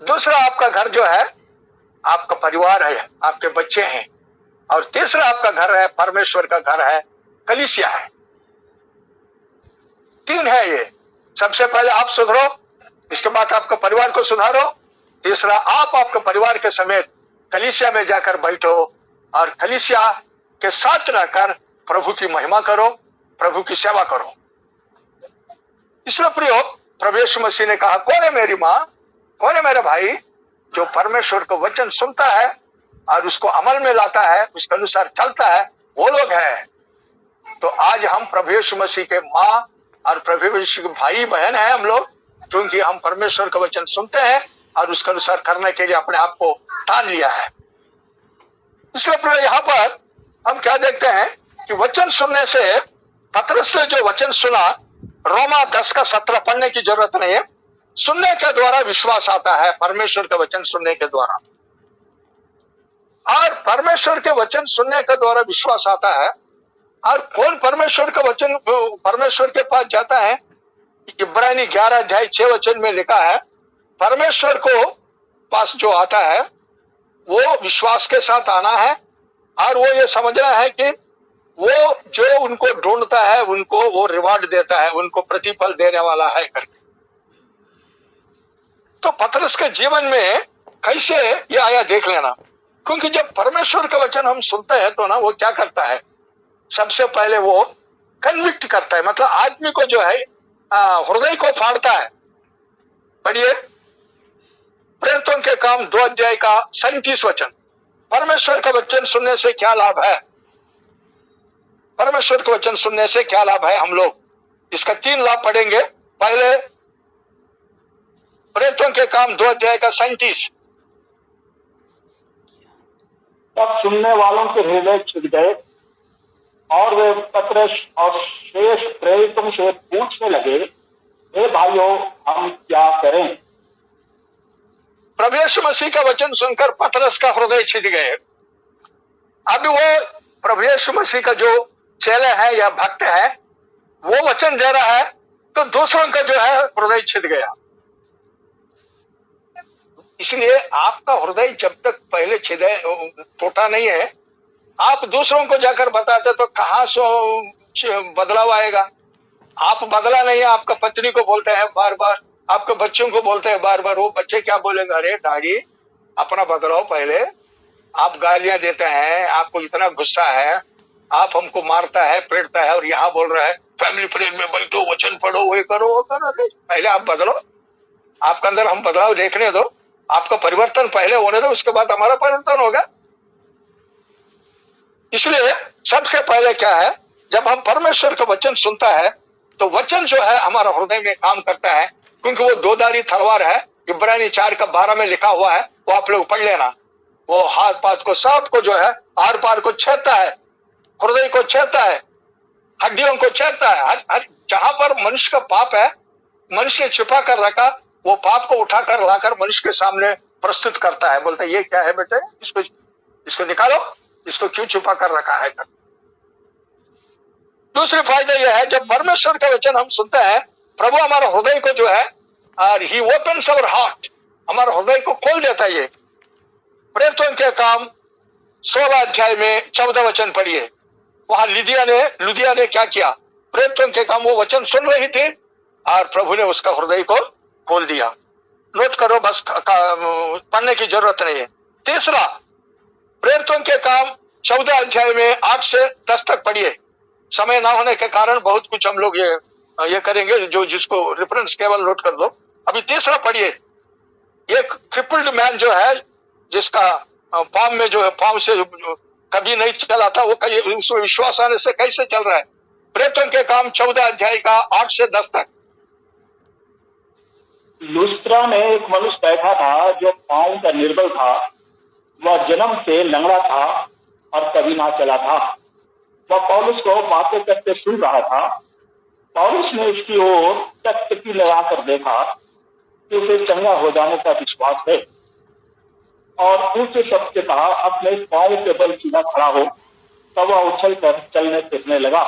दूसरा आपका घर जो है आपका परिवार है, आपके बच्चे हैं, और तीसरा आपका घर है परमेश्वर का घर है, कलीसिया है। 3 है ये। सबसे पहले आप सुधरो, इसके बाद आपका परिवार को सुधारो, तीसरा आप आपके परिवार के समेत कलीसिया में जाकर बैठो और कलीसिया के साथ रहकर प्रभु की महिमा करो, प्रभु की सेवा करो। इसलिए प्रियो, प्रभु यीशु मसीह ने कहा, कौन है मेरी माँ, कौन है मेरा भाई जो परमेश्वर का वचन सुनता है और उसको अमल में लाता है, उसके अनुसार चलता है, वो लोग हैं। तो आज हम प्रभु यीशु मसीह के माँ और प्रभु यीशु के भाई बहन हैं हम लोग, क्योंकि हम परमेश्वर का वचन सुनते हैं और उसके अनुसार करने के लिए अपने आप को ठान लिया है। इसलिए यहाँ पर हम क्या देखते हैं कि वचन सुनने से, पतरस ने जो वचन सुना, रोमा 10 का 17 पढ़ने की जरूरत नहीं है। सुनने के द्वारा विश्वास आता है, परमेश्वर के वचन सुनने के द्वारा। और परमेश्वर के वचन सुनने के द्वारा विश्वास आता है। और कौन परमेश्वर का वचन परमेश्वर के पास जाता है? इब्रानी 11 अध्याय 6 वचन में लिखा है, परमेश्वर को पास जो आता है वो विश्वास के साथ आना है और वो ये समझना है कि वो जो उनको ढूंढता है उनको वो रिवार्ड देता है, उनको प्रतिफल देने वाला है करके। तो पतरस के जीवन में कैसे ये आया देख लेना। क्योंकि जब परमेश्वर का वचन हम सुनते हैं तो ना वो क्या करता है, सबसे पहले वो कन्विक्ट करता है, मतलब आदमी को जो है हृदय को फाड़ता है। पढ़िए प्रेरितों के काम 2 अध्याय का 37 वचन। परमेश्वर का वचन सुनने से क्या लाभ है? परमेश्वर का वचन सुनने से क्या लाभ है? हम लोग इसका 3 लाभ पढ़ेंगे। पहले प्रेरितों के काम 2 अध्याय का 37। तब सुनने वालों के हृदय छिद गए और वे पतरस और शेष प्रेरितों से पूछने लगे, हे भाइयों, हम क्या करें? प्रभु यीशु मसीह का वचन सुनकर पतरस का हृदय छिद गए। अभी वो प्रभु यीशु मसीह का जो चेले है या भक्त है वो वचन दे रहा है, तो दूसरों का जो है हृदय छिद गया। इसलिए आपका हृदय जब तक पहले छिदे टूटा नहीं है, आप दूसरों को जाकर बताते तो कहां से बदलाव आएगा? आप बदला नहीं है, आपका पत्नी को बोलते हैं बार बार, आपके बच्चों को बोलते हैं बार बार, वो बच्चे क्या बोलेंगे, अरे डैडी अपना बदलाव पहले। आप गालियां देते हैं, आपको इतना गुस्सा है, आप हमको मारता है, पीटता है, और यहाँ बोल रहा है फैमिली प्रेयर में बैठो, वचन पढ़ो, वो करो वो करो। पहले आप बदलो, आपके अंदर हम बदलाव देखने दो, आपका परिवर्तन पहले होने दो, उसके बाद हमारा परिवर्तन होगा। इसलिए सबसे पहले क्या है, जब हम परमेश्वर का वचन सुनता है तो वचन जो है हमारा हृदय में काम करता है, क्योंकि वो 2 धारी तलवार है। इब्रानी 4 का 12 में लिखा हुआ है, वो आप लोग पढ़ लेना। वो हाथ पाथ को सबको जो है आर पार को छेदता है, हृदय को छेदता है, हड्डियों को छेदता है। हर जहां पर मनुष्य का पाप है, मनुष्य ने छिपा कर रखा, वो पाप को उठाकर लाकर मनुष्य के सामने प्रस्तुत करता है। बोलता है ये क्या है बेटे, इसको निकालो, इसको क्यों छुपा कर रखा है। दूसरी फायदा यह है, जब परमेश्वर का वचन हम सुनते हैं, प्रभु हमारा हृदय को जो है और ही ओपन्स अवर हार्ट, हमारा हृदय को खोल देता है। ये प्रेरितों के काम 16 अध्याय में 14 वचन पढ़िए। वहां लुदिया ने क्या किया? प्रेरितों के काम वो वचन सुन रही थी और प्रभु ने उसका हृदय को खोल दिया। नोट करो, बस पढ़ने की जरूरत नहीं है। तीसरा, प्रेरितों के काम 14 अध्याय में 8 से 10 तक पढ़िए। समय ना होने के कारण बहुत कुछ हम लोग ये करेंगे, जो जिसको रेफरेंस केवल नोट कर दो। अभी तीसरा पढ़िए। एक क्रिपल्ड मैन जो है, जिसका पाँव में जो है, पाँव से कभी नहीं चला था, वो उसमें विश्वास आने से कैसे चल रहा है। प्रेरितों के काम 14 अध्याय का 8 से 10 तक। लुस्त्रा में एक मनुष्य बैठा था जो पाँव का निर्बल था। वह जन्म से लंगड़ा था और कभी ना चला था। वह पौलुस को बातें करते सुन रहा था। पौलुस ने उसकी ओर टकटकी लगाकर देखा कि उसे चंगा हो जाने का विश्वास है, और ऊंचे शब्द से कहा, अपने पाँव के बल सीधा खड़ा हो। तब वह उछल कर चलने फिरने लगा।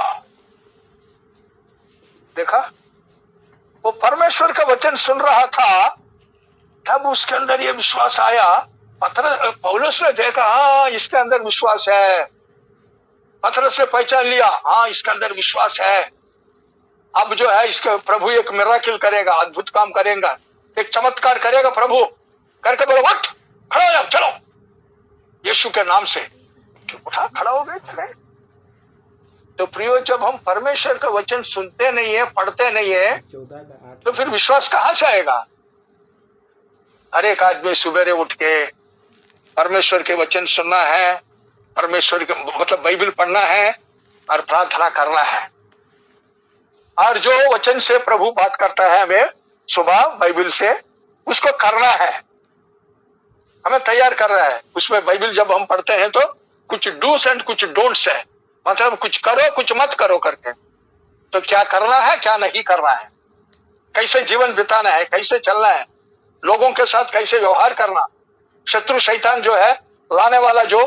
देखा, वो परमेश्वर का वचन सुन रहा था, तब उसके अंदर ये विश्वास आया। पौलुस ने देखा, हाँ इसके अंदर विश्वास है। पतरस ने पहचान लिया, हाँ इसके अंदर विश्वास है। अब जो है इसके प्रभु एक मिराकिल करेगा, अद्भुत काम करेगा, एक चमत्कार करेगा प्रभु। करके बोलो उठ, खड़ा हो जाओ, चलो यीशु के नाम से। उठा, खड़ा हो गए, चले। तो प्रियो, जब हम परमेश्वर का वचन सुनते नहीं है, पढ़ते नहीं है, तो फिर विश्वास कहां से आएगा? हर एक आदमी सुबेरे उठ के परमेश्वर के वचन सुनना है, परमेश्वर के मतलब बाइबल पढ़ना है और प्रार्थना करना है। और जो वचन से प्रभु बात करता है हमें सुबह बाइबल से, उसको करना है, हमें तैयार कर रहा है। उसमें बाइबल जब हम पढ़ते हैं तो कुछ डूस एंड कुछ डोंट्स है, मतलब कुछ करो कुछ मत करो करके। तो क्या करना है क्या नहीं करना है, कैसे जीवन बिताना है, कैसे चलना है, लोगों के साथ कैसे व्यवहार करना, शत्रु शैतान जो है लाने वाला जो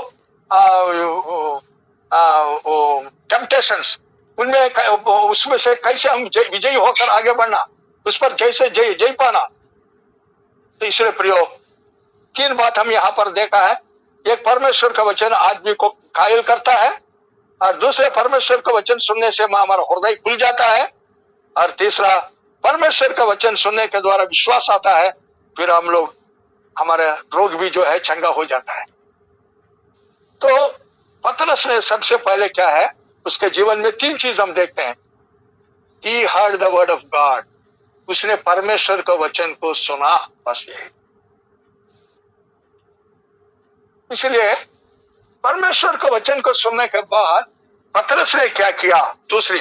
टेम्पटेशंस, उनमें उसमें से कैसे हम विजयी होकर आगे बढ़ना, उस पर कैसे जय पाना। तो इसलिए प्रियो, तीन बात हम यहाँ पर देखा है। एक, परमेश्वर का वचन आदमी को घायल करता है, और दूसरे, परमेश्वर का वचन सुनने से हमारा हृदय खुल जाता है, और तीसरा, परमेश्वर का वचन सुनने के द्वारा विश्वास आता है, फिर हम लोग हमारा रोग भी जो है चंगा हो जाता है। तो पतरस ने सबसे पहले क्या है, उसके जीवन में तीन चीज हम देखते हैं। He heard the word of God, उसने परमेश्वर का वचन को सुना, बस यही। इसलिए परमेश्वर के वचन को सुनने के बाद पतरस ने क्या किया, दूसरी,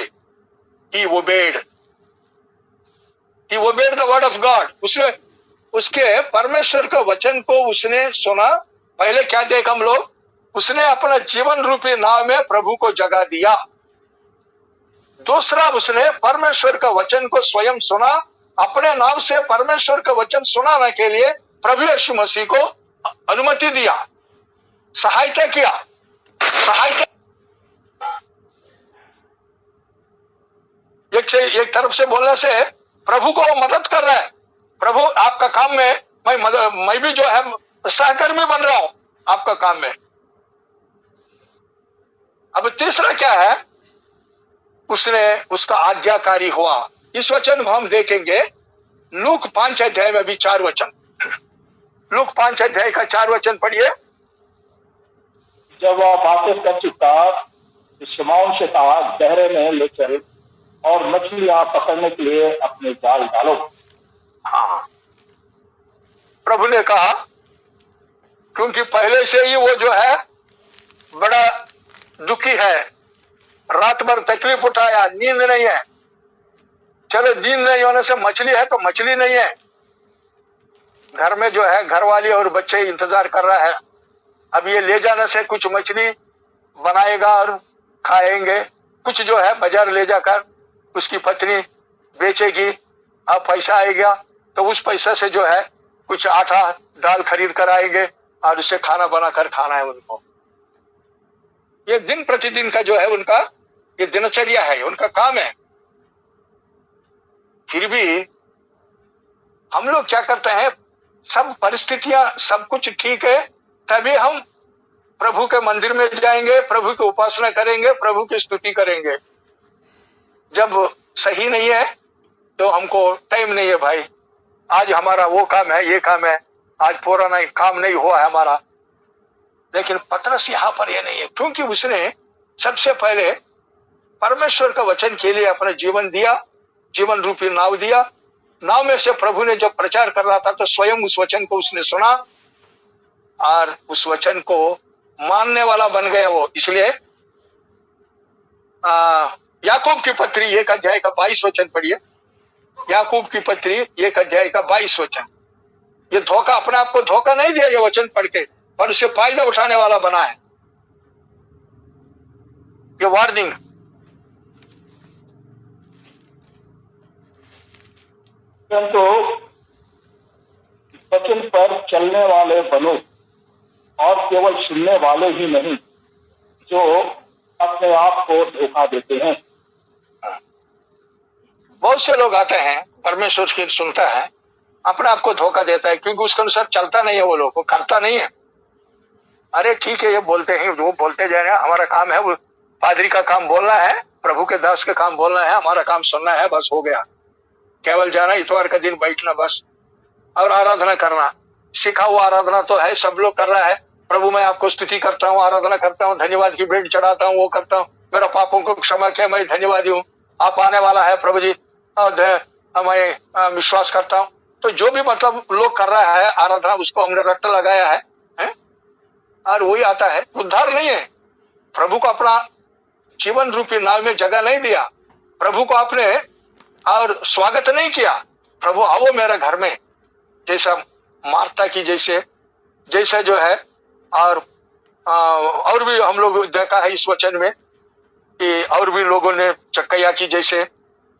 he obeyed the word of God, उसने उसके परमेश्वर के वचन को उसने सुना। पहले क्या देखा हम लोग, उसने अपना जीवन रूपी नाव में प्रभु को जगा दिया। दूसरा, उसने परमेश्वर का वचन को स्वयं सुना, अपने नाम से परमेश्वर का वचन सुनाने के लिए प्रभु यीशु मसीह को अनुमति दिया, सहायता किया। एक तरफ से बोलने से प्रभु को मदद कर रहा है, प्रभु आपका काम में मैं भी जो है सहकर्मी बन रहा हूं आपका काम में। अब तीसरा क्या है, उसने उसका आज्ञाकारी हुआ। इस वचन को हम देखेंगे लूक 5 अध्याय में भी 4 वचन। लूक 5 अध्याय का 4 वचन पढ़िए। जब वह बातें कर चुका, शमौन से कहा, गहरे में ले चल और मछलियां पकड़ने के लिए अपने जाल डालो। हाँ, प्रभु ने कहा, क्योंकि पहले से ही वो जो है बड़ा दुखी है, रात भर तकलीफ उठाया, नींद नहीं है। चलो, नींद नहीं होने से मछली है तो मछली नहीं है, घर में जो है घरवाली और बच्चे इंतजार कर रहा है। अब ये ले जाने से कुछ मछली बनाएगा और खाएंगे, कुछ जो है बाजार ले जाकर उसकी पत्नी बेचेगी, अब पैसा आएगा तो उस पैसा से जो है कुछ आटा दाल खरीद कर आएंगे और उसे खाना बनाकर खाना है उनको। ये दिन प्रतिदिन का जो है उनका ये दिनचर्या है, उनका काम है। फिर भी हम लोग क्या करते हैं, सब परिस्थितियां सब कुछ ठीक है, तभी हम प्रभु के मंदिर में जाएंगे, प्रभु की उपासना करेंगे, प्रभु की स्तुति करेंगे। जब सही नहीं है तो हमको टाइम नहीं है भाई, आज हमारा वो काम है, ये काम है, आज पूरा नहीं काम नहीं हुआ है हमारा। लेकिन पतरस यहाँ पर ये नहीं है, क्योंकि उसने सबसे पहले परमेश्वर का वचन के लिए अपना जीवन दिया, जीवन रूपी नाव दिया। नाव में से प्रभु ने जब प्रचार कर रहा था तो स्वयं उस वचन को उसने सुना और उस वचन को मानने वाला बन गया वो। इसलिए याकूब की पत्री 1 अध्याय का 22 वचन पढ़िए। याकूब की पत्री 1 अध्याय का 22 वचन। ये धोखा, अपने आप को धोखा नहीं दिया ये वचन पढ़ के, पर उससे फायदा उठाने वाला बना है। ये वार्निंग। परंतु वचन पर चलने वाले बनो, और केवल सुनने वाले ही नहीं जो अपने आप को धोखा देते हैं। बहुत से लोग आते हैं, परमेश्वर की सुनता है, अपने आप को धोखा देता है, क्योंकि उसके अनुसार चलता नहीं है, वो लोग वो करता नहीं है। अरे ठीक है, ये बोलते हैं, वो बोलते जा रहे हैं, हमारा काम है, वो पादरी का काम बोलना है, प्रभु के दास का काम बोलना है, हमारा काम सुनना है, बस हो गया। केवल जाना, इतवार का दिन बैठना बस, और आराधना करना। सीखा हुआ आराधना तो है, सब लोग कर रहा है। प्रभु मैं आपको स्तुति करता हूँ, आराधना करता हूँ, धन्यवाद की भेंट चढ़ाता हूँ, वो करता हूँ, मेरा पापों को क्षमा किया, मैं धन्यवादी हूँ, आप आने वाला है प्रभु जी, मैं विश्वास करता हूँ। तो जो भी मतलब लोग कर रहा है आराधना, उसको हमने रट्टा लगाया है, और वही आता है। उद्धार नहीं है, प्रभु को अपना जीवन रूपी नाव में जगह नहीं दिया, प्रभु को आपने और स्वागत नहीं किया, प्रभु आओ मेरे घर में, जैसा मार्ता की जैसे जो है। और भी हम लोग देखा है इस वचन में कि और भी लोगों ने चक्कैया की जैसे,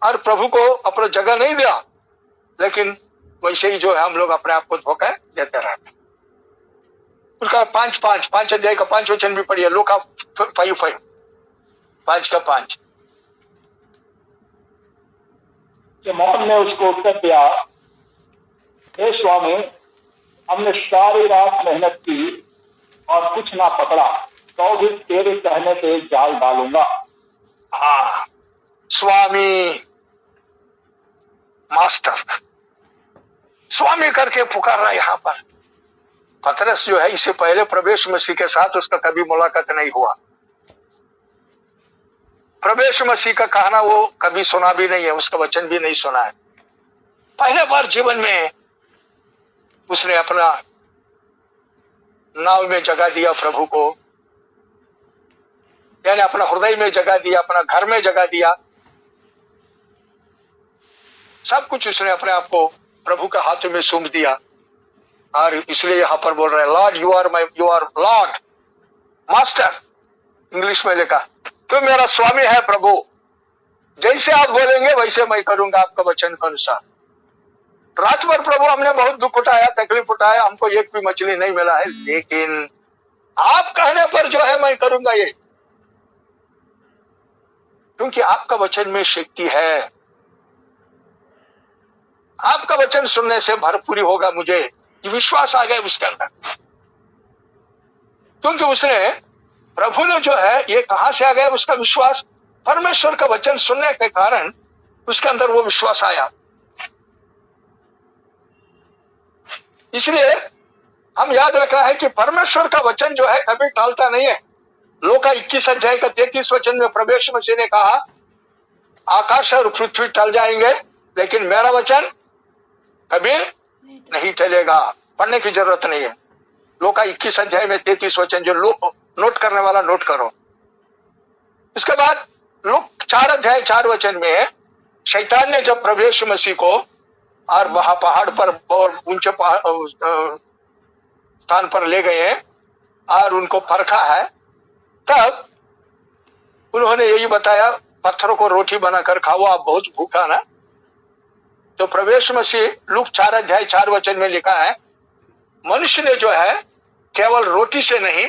और प्रभु को अपना जगह नहीं दिया, लेकिन वैसे ही जो है हम लोग अपने आप को धोखा देते रहते। उसका 5 अध्याय का 5 वचन भी पढ़िए, लूका 5:5। शमौन ने उसको उत्तर दिया, हे स्वामी, हमने सारी रात मेहनत की और कुछ ना पकड़ा, तो भी तेरे कहने पे जाल डालूंगा। हाँ, स्वामी, मास्टर, स्वामी करके पुकार रहा है यहाँ पर। पतरस जो है इससे पहले प्रवेश मसीह के साथ उसका कभी मुलाकात नहीं हुआ, प्रवेश मसीह का कहना वो कभी सुना भी नहीं है, उसका वचन भी नहीं सुना है। पहले बार जीवन में उसने अपना नाव में जगह दिया प्रभु को, यानी अपना हृदय में जगह दिया, अपना घर में जगह दिया, सब कुछ उसने अपने आप को प्रभु के हाथों में सौंप दिया। और इसलिए यहां पर बोल रहे हैं, Lord you are Lord, master English में लिखा, तो मेरा स्वामी है प्रभु, जैसे आप बोलेंगे वैसे मैं करूंगा आपका वचन के अनुसार। रात भर प्रभु हमने बहुत दुख उठाया, तकलीफ उठाया, हमको एक भी मछली नहीं मिला है, लेकिन आप कहने पर जो है मैं करूंगा ये, क्योंकि आपका वचन में शक्ति है, आपका वचन सुनने से भरपूरी होगा, मुझे ये विश्वास आ गया उसके अंदर। क्योंकि उसने, प्रभु ने जो है, ये कहां से आ गया उसका विश्वास? परमेश्वर का वचन सुनने के कारण उसके अंदर वो विश्वास आया। इसलिए हम याद रखना है कि परमेश्वर का वचन जो है कभी टालता नहीं है। लूका 21 अध्याय का 33 वचन में प्रवेश मसीह ने कहा, आकाश और पृथ्वी टल जाएंगे लेकिन मेरा वचन कभी नहीं टलेगा। पढ़ने की जरूरत नहीं है, लूका 21 अध्याय में 33 वचन, जो नोट करने वाला नोट करो। इसके बाद लूका 4 अध्याय 4 वचन में शैतान ने जब प्रवेश मसीह को और वहां पहाड़ पर और ऊंचे स्थान पर ले गए हैं और उनको परखा है, तब उन्होंने यही बताया, पत्थरों को रोटी बनाकर खाओ, आप बहुत भूखा ना। तो प्रवेश मसीह लूका 4 अध्याय 4 वचन में लिखा है, मनुष्य ने जो है केवल रोटी से नहीं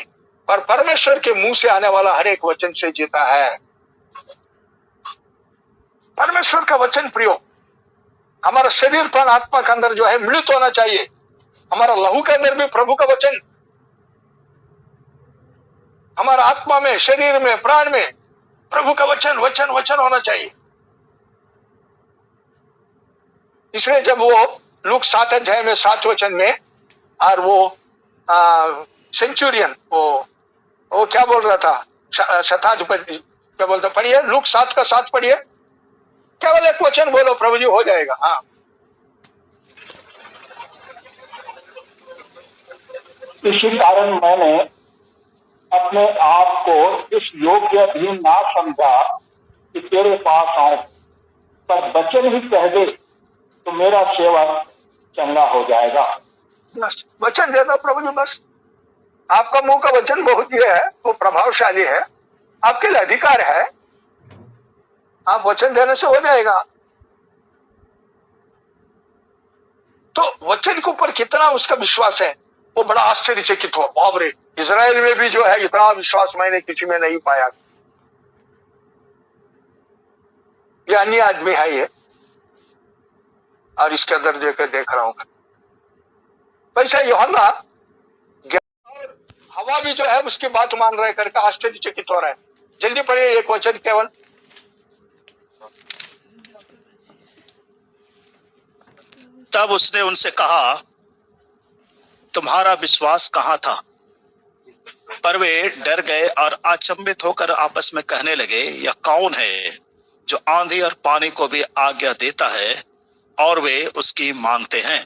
पर परमेश्वर के मुंह से आने वाला हर एक वचन से जीता है। परमेश्वर का वचन प्रयोग हमारा शरीर प्राण आत्मा के अंदर जो है मिलित होना चाहिए। हमारा लहू के अंदर भी प्रभु का वचन, हमारा आत्मा में, शरीर में, प्राण में प्रभु का वचन वचन वचन होना चाहिए। इसलिए जब वो लूका 7 अध्याय में 7 वचन में, और वो सेंचुरियन वो क्या बोल रहा था, शताधिपति क्या बोलता, पढ़िए लूका 7 का 7 पढ़िए, केवल एक वचन बोलो प्रभु जी हो जाएगा। हाँ, इसी कारण मैंने अपने आप को इस योग्य भी ना समझा कि तेरे पास आऊं, पर वचन ही कह दे तो मेरा सेवक चंगा हो जाएगा। बस वचन दे दो प्रभु जी, बस आपका मुंह का वचन बहुत ही है, वो प्रभावशाली है, आपके लिए अधिकार है, आप वचन देने से हो जाएगा। तो वचन के ऊपर कितना उसका विश्वास है, वो बड़ा आश्चर्यचकित हुआ। बाप रे, इजराइल में भी जो है इतना विश्वास मैंने किसी में नहीं पाया। ये अन्य आदमी है ये, और इसके अंदर देख रहा हूं। वैसे यूहन्ना हवा भी जो है उसकी बात मान रहे करके आश्चर्यचकित हो रहा है। जल्दी पढ़िए एक वचन केवल। तब उसने उनसे कहा, तुम्हारा विश्वास कहाँ था? पर वे डर गए और अचंभित होकर आपस में कहने लगे, यह कौन है जो आंधी और पानी को भी आज्ञा देता है और वे उसकी मानते हैं।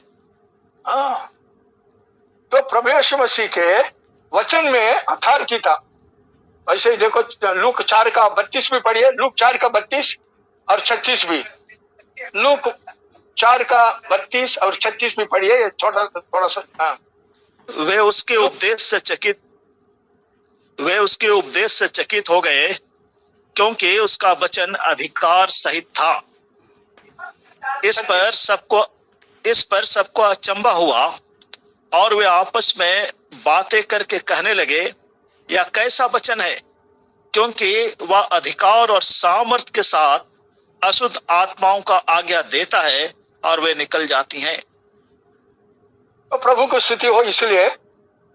तो प्रवेश मसीह के वचन में अथॉरिटी था। वैसे ही देखो लूक 4 का 32 भी पढ़िए, लूक 4 का 32 और 36 भी, लूक 4 का 32 और 36 भी पढ़िए, ये थोड़ा सा। हाँ। वे उसके उपदेश से चकित हो गए, क्योंकि उसका वचन अधिकार सहित था। इस पर सबको अचंभा हुआ और वे आपस में बातें करके कहने लगे, यह कैसा वचन है, क्योंकि वह अधिकार और सामर्थ के साथ अशुद्ध आत्माओं का आज्ञा देता है और वे निकल जाती हैं। तो प्रभु को स्तुति हो। इसलिए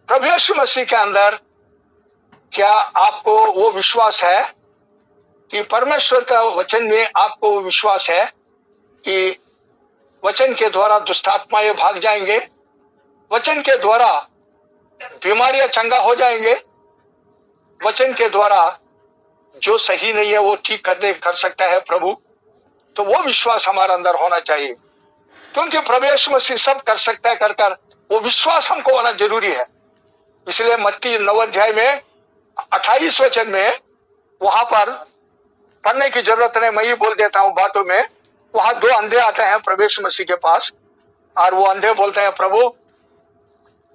प्रभु यीशु मसीह के अंदर क्या आपको वो विश्वास है कि परमेश्वर का वचन में आपको वो विश्वास है कि वचन के द्वारा दुष्ट आत्माएं भाग जाएंगे, वचन के द्वारा बीमारियां चंगा हो जाएंगे, वचन के द्वारा जो सही नहीं है वो ठीक कर सकता है प्रभु। तो वो विश्वास हमारे अंदर होना चाहिए, क्योंकि प्रभु यीशु मसीह सब कर सकता है, कर वो विश्वास हमको होना जरूरी है। इसलिए मत्ती 9 अध्याय में 28 वचन में, वहां पर पढ़ने की जरूरत नहीं, मैं ही बोल देता हूं बातों में। वहां 2 अंधे आते हैं प्रभु यीशु मसीह के पास और वो अंधे बोलते हैं, प्रभु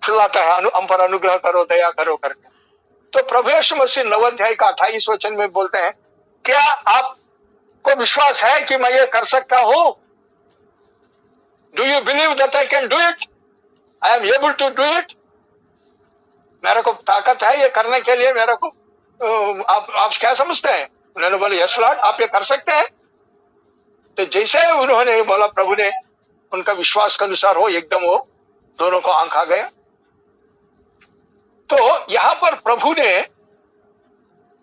चिल्लाता है, हम पर अनुग्रह करो, दया करो करके। तो प्रभु यीशु मसीह 9 अध्याय का 28 वचन में बोलते हैं, क्या आपको विश्वास है कि मैं ये कर सकता हूं? Do you believe that I can do it? I am able to do it? मेरे को ताकत है ये करने के लिए, मेरे को आप क्या समझते हैं? उन्होंने बोला, यस लॉर्ड, आप ये कर सकते हैं। तो जैसे उन्होंने बोला, प्रभु ने उनका विश्वास के अनुसार हो, एकदम वो दोनों को आंख आ गया। तो यहां पर प्रभु ने,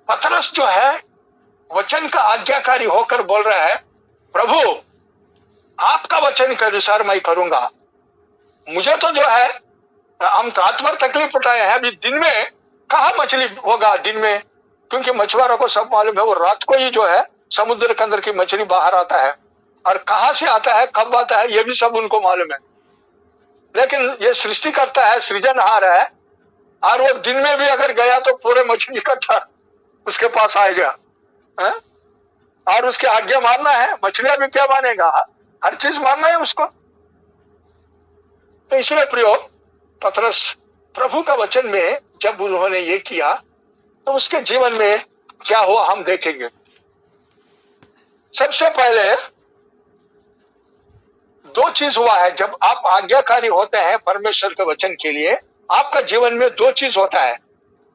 पतरस जो है वचन का आज्ञाकारी होकर बोल रहा है, प्रभु आपका वचन के अनुसार मैं करूंगा। मुझे तो जो है, हम रात भर तकलीफ उठाए हैं, अभी दिन में कहा मछली होगा दिन में, क्योंकि मछुआरों को सब मालूम है, वो रात को ही जो है समुद्र के अंदर की मछली बाहर आता है, और कहां से आता है, कब आता है, ये भी सब उनको मालूम है। लेकिन ये सृष्टि करता है, सृजनहार है, और वो दिन में भी अगर गया तो पूरे मछली इकट्ठा उसके पास आएगा, है? और उसके आज्ञा मानना है। मछलियां भी क्या मानेगा, हर चीज मानना है उसको। तो इसलिए प्रियो, पतरस प्रभु का वचन में जब उन्होंने ये किया तो उसके जीवन में क्या हुआ हम देखेंगे। सबसे पहले 2 चीज हुआ है। जब आप आज्ञाकारी होते हैं परमेश्वर के वचन के लिए, आपका जीवन में 2 चीज होता है।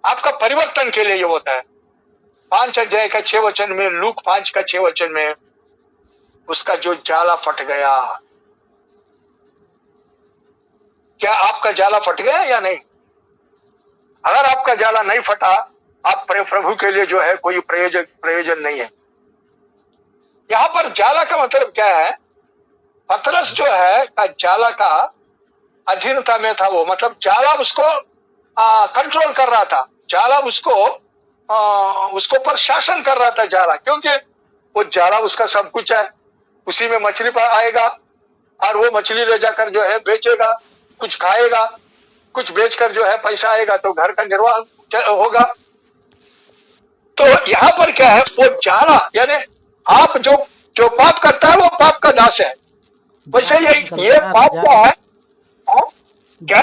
आपका परिवर्तन के लिए ये होता है। 5 अध्याय का 6 वचन में, लूक 5 का 6 वचन में, उसका जो जाला फट गया। क्या आपका जाला फट गया या नहीं? अगर आपका जाला नहीं फटा, आप प्रभु के लिए जो है कोई प्रयोजन नहीं है। यहां पर जाला का मतलब क्या है? पतरस जो है जाला का अधीनता में था वो, मतलब जाला उसको कंट्रोल कर रहा था, जाला उसको पर शासन कर रहा था जाला, क्योंकि वो जाला उसका सब कुछ है। उसी में मछली पर आएगा और वो मछली ले जाकर जो है बेचेगा, कुछ खाएगा, कुछ बेचकर जो है पैसा आएगा तो घर का निर्वाह होगा। तो यहाँ पर क्या है, वो जाला यानी आप जो पाप करता है वो पाप का दास है। वैसे ये पाप क्या है? क्या?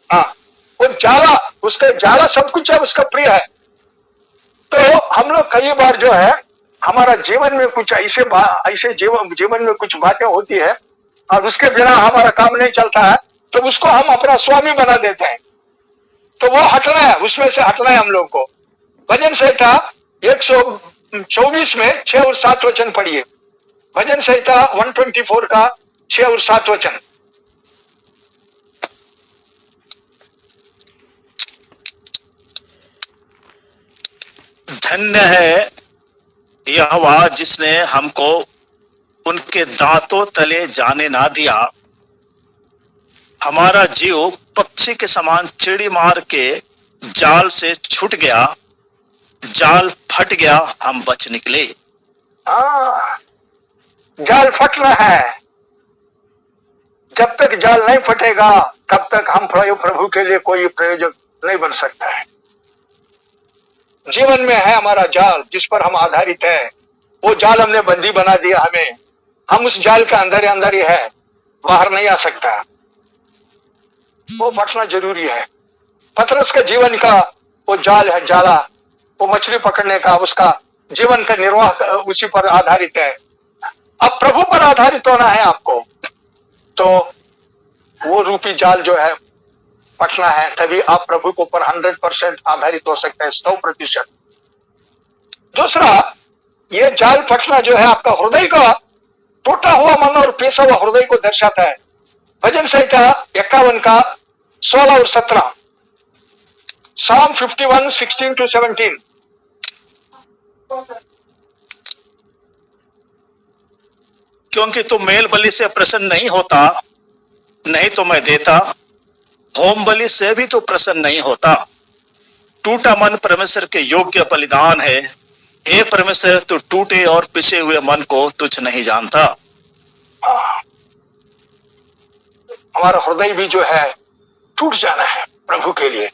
हाँ, वो जाला, उसका जाला सब कुछ है, उसका प्रिय है। तो हम लोग कई बार जो है हमारा जीवन में कुछ ऐसे जीवन में कुछ बातें होती है और उसके बिना हमारा काम नहीं चलता है, तो उसको हम अपना स्वामी बना देते हैं। तो वो हटना है, उसमें से हटना है हम लोग को। भजन संहिता 124 में 6 और 7 वचन पढ़िए। भजन संहिता 124 का 6 और 7 वचन। धन्य है यहोवा जिसने हमको उनके दांतों तले जाने ना दिया। हमारा जीव पक्षी के समान चिड़ी मार के जाल से छूट गया, जाल फट गया, हम बच निकले। जाल फट रहा है। जब तक जाल नहीं फटेगा तब तक हम प्रभु के लिए कोई प्रयोजक नहीं बन सकता है। जीवन में है हमारा जाल जिस पर हम आधारित है, वो जाल हमने बंदी बना दिया हमें, हम उस जाल के अंदर ही है, बाहर नहीं आ सकता, वो फटना जरूरी है। पतरस का जीवन का वो जाल है, जाला, वो मछली पकड़ने का, उसका जीवन का निर्वाह उसी पर आधारित है। अब प्रभु पर आधारित होना है आपको, तो वो रूपी जाल जो है फटना है, तभी आप प्रभु के ऊपर 100% आधारित हो सकते हैं, 100%। दूसरा, ये जाल फटना जो है आपका हृदय का टूटा हुआ मन और पेशा हुआ हृदय को दर्शाता है। भजन संहिता 51 का 16 और 17, Psalm 51, 16 to 17। क्योंकि तू मेल बलि से प्रसन्न नहीं होता, नहीं तो मैं देता, होम बलि से भी तो प्रसन्न नहीं होता। टूटा मन परमेश्वर के योग्य बलिदान है। हे परमेश्वर, तू टूटे और पिसे हुए मन को तुझ नहीं जानता। हमारा हृदय भी जो है टूट जाना है प्रभु के लिए।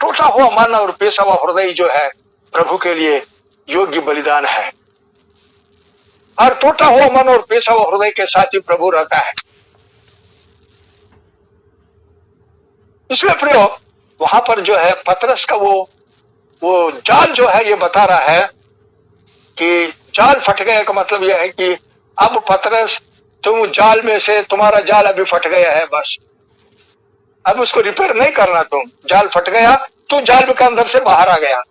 टूटा हुआ मन और पेशा हुआ हृदय जो है प्रभु के लिए योग्य बलिदान है, और टूटा हुआ मन और पेशा हुआ हृदय के साथ ही प्रभु रहता है। इसलिए प्रियो, वहां पर जो है पतरस का वो जाल जो है ये बता रहा है कि जाल फट गया का मतलब यह है कि अब पतरस, तुम जाल में से, तुम्हारा जाल अभी फट गया है, बस अब उसको रिपेयर नहीं करना। तुम जाल फट गया, तू जाल के अंदर से बाहर आ गया,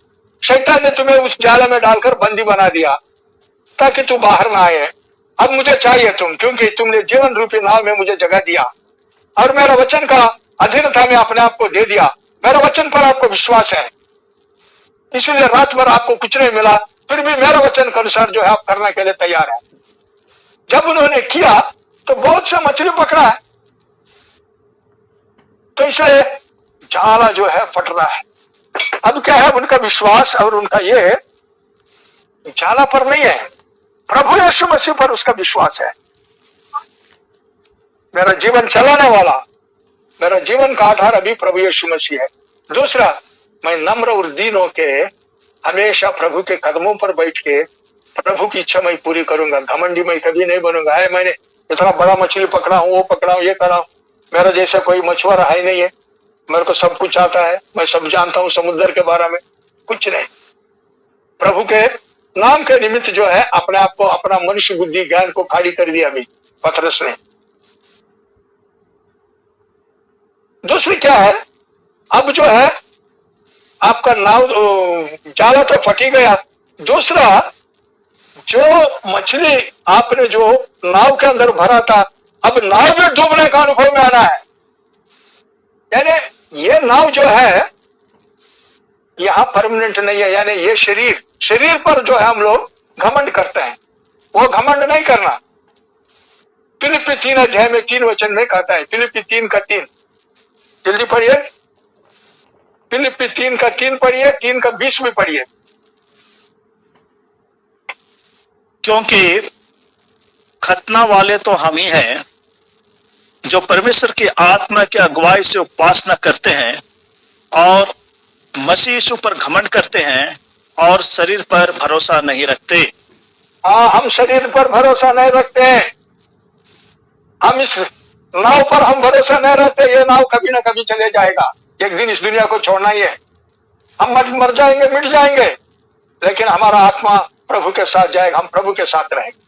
शैतान ने तुम्हें उस जाल में डालकर बंदी बना दिया ताकि तू बाहर ना आए। अब मुझे चाहिए तुम, क्योंकि तुमने जीवन रूपी नाव में मुझे जगह दिया और मेरा वचन का अधीनता में अपने आप को दे दिया। मेरा वचन पर आपको विश्वास है, इसलिए रात भर आपको कुछ नहीं मिला, फिर भी मेरा वचन के अनुसार जो है आप करने के लिए तैयार है। जब उन्होंने किया तो बहुत से मछली पकड़ा है, तो इसलिए जाला जो है फट रहा है। अब क्या है, उनका विश्वास और उनका ये जाला पर नहीं है, प्रभु यीशु मसीह पर उसका विश्वास है। मेरा जीवन चलाने वाला, मेरा जीवन का आधार अभी प्रभु यीशु मसीह है। दूसरा, मैं नम्र और दीन होके हमेशा प्रभु के कदमों पर बैठ के प्रभु की इच्छा मैं पूरी करूंगा। घमंडी मैं कभी नहीं बनूंगा, है मैंने इतना बड़ा मछली पकड़ा हूं, वो पकड़ा हूं, ये करा हूं, मेरा जैसा कोई मछुआरा है नहीं है, मेरे को सब कुछ आता है, मैं सब जानता हूं समुद्र के बारे में, कुछ नहीं। प्रभु के नाम के निमित्त जो है अपने आप को, अपना मनुष्य बुद्धि ज्ञान को खाली कर दिया अभी पतरस ने। दूसरी क्या है, अब जो है आपका नाव जाला तो फटी गया, दूसरा जो मछली आपने जो नाव के अंदर भरा था, अब नाव में डूबने का अनुभव में आना है। यानी ये नाव जो है यहाँ परमानेंट नहीं है, यानी ये शरीर पर जो है हम लोग घमंड करते हैं, वो घमंड नहीं करना। फिलिप्पी 3 अध्याय में 3 वचन में कहता है, फिलिप्पी 3 का 3, जल्दी पढ़िए, फिलिप्पी 3 का 3 पढ़िए, 3 का 20 में पढ़िए। क्योंकि खतना वाले तो हम ही हैं जो परमेश्वर की आत्मा की अगुवाई से उपासना करते हैं और मसीह यीशु पर घमंड करते हैं और शरीर पर भरोसा नहीं रखते। हाँ, हम शरीर पर भरोसा नहीं रखते हैं, हम इस नाव पर हम भरोसा नहीं रखते। ये नाव कभी ना कभी चले जाएगा, एक दिन इस दुनिया को छोड़ना ही है। हम मर जाएंगे, मिट जाएंगे, लेकिन हमारा आत्मा प्रभु के साथ जाएगा, हम प्रभु के साथ रहेंगे।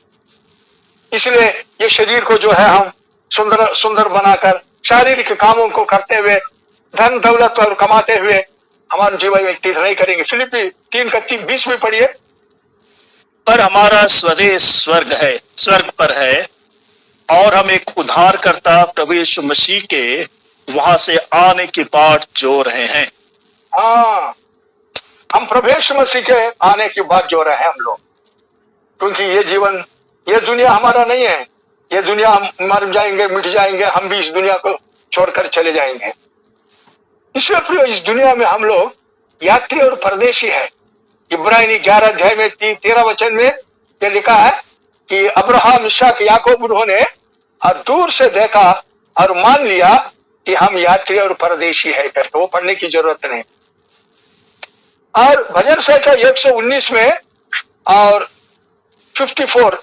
इसलिए ये शरीर को जो है हम सुंदर सुंदर बनाकर शारीरिक कामों को करते हुए, धन दौलत और कमाते हुए हमारे जीवन व्यतीत नहीं करेंगे। फिलिप्पी 3 का 20 में पढ़िए। पर हमारा स्वदेश स्वर्ग है, स्वर्ग पर है, और हम एक उद्धारकर्ता प्रभु यीशु मसीह के वहां से आने की बाट जो रहे हैं। हाँ, हम प्रभु यीशु मसीह के आने की बात जो रहे हैं हम लोग, क्योंकि ये जीवन, ये दुनिया हमारा नहीं है। ये दुनिया हम मर जाएंगे, मिट जाएंगे, हम भी इस दुनिया को छोड़कर चले जाएंगे। इसलिए प्रिय, इस दुनिया में हम लोग यात्री और परदेशी है। इब्रानी 11 अध्याय में 13 वचन में ये लिखा है कि अब्राहम, इसहाक, याकूब उन्होंने और दूर से देखा और मान लिया कि हम यात्री और परदेशी है करके, वो पढ़ने की जरूरत नहीं। और भजन संहिता 119 में और 54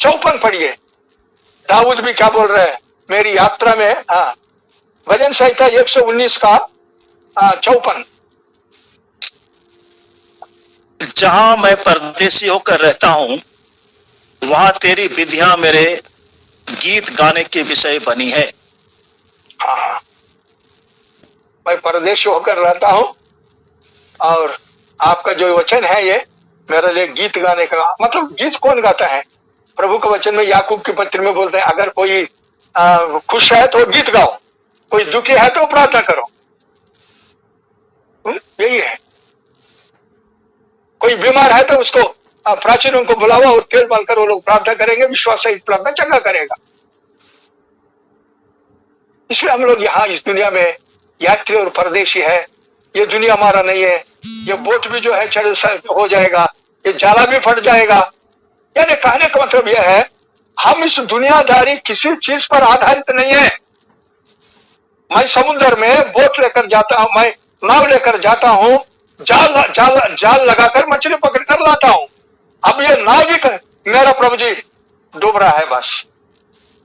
54 पढ़िए, दाऊद भी क्या बोल रहे हैं मेरी यात्रा में। भजन संहिता 119 का 54। जहां मैं परदेशी होकर रहता हूं, वहां तेरी विधियां मेरे गीत गाने के विषय बनी है। हाँ, मैं परदेशी होकर रहता हूं और आपका जो वचन है ये मेरे लिए गीत गाने का, मतलब गीत कौन गाता है? प्रभु के वचन में याकूब की पत्री में बोलते हैं अगर कोई खुश है तो गीत गाओ, कोई दुखी है तो प्रार्थना करो। यही है। कोई बीमार है तो उसको प्राचीनों को बुलावा और तेल डालकर वो लोग प्रार्थना करेंगे, विश्वास सहित प्रार्थना चंगा करेगा। इसलिए हम लोग यहाँ इस दुनिया में यात्री और परदेशी है। ये दुनिया हमारा नहीं है। ये बोट भी जो है चल हो जाएगा, ये जाला भी फट जाएगा। यानी कहने का मतलब यह है हम इस दुनियादारी किसी चीज पर आधारित नहीं है। मैं समुद्र में बोट लेकर जाता हूं, मैं नाव लेकर जाता हूं, जाल लगाकर मछली पकड़कर लाता हूं। अब ये नाव भी मेरा प्रभु जी डूब रहा है। बस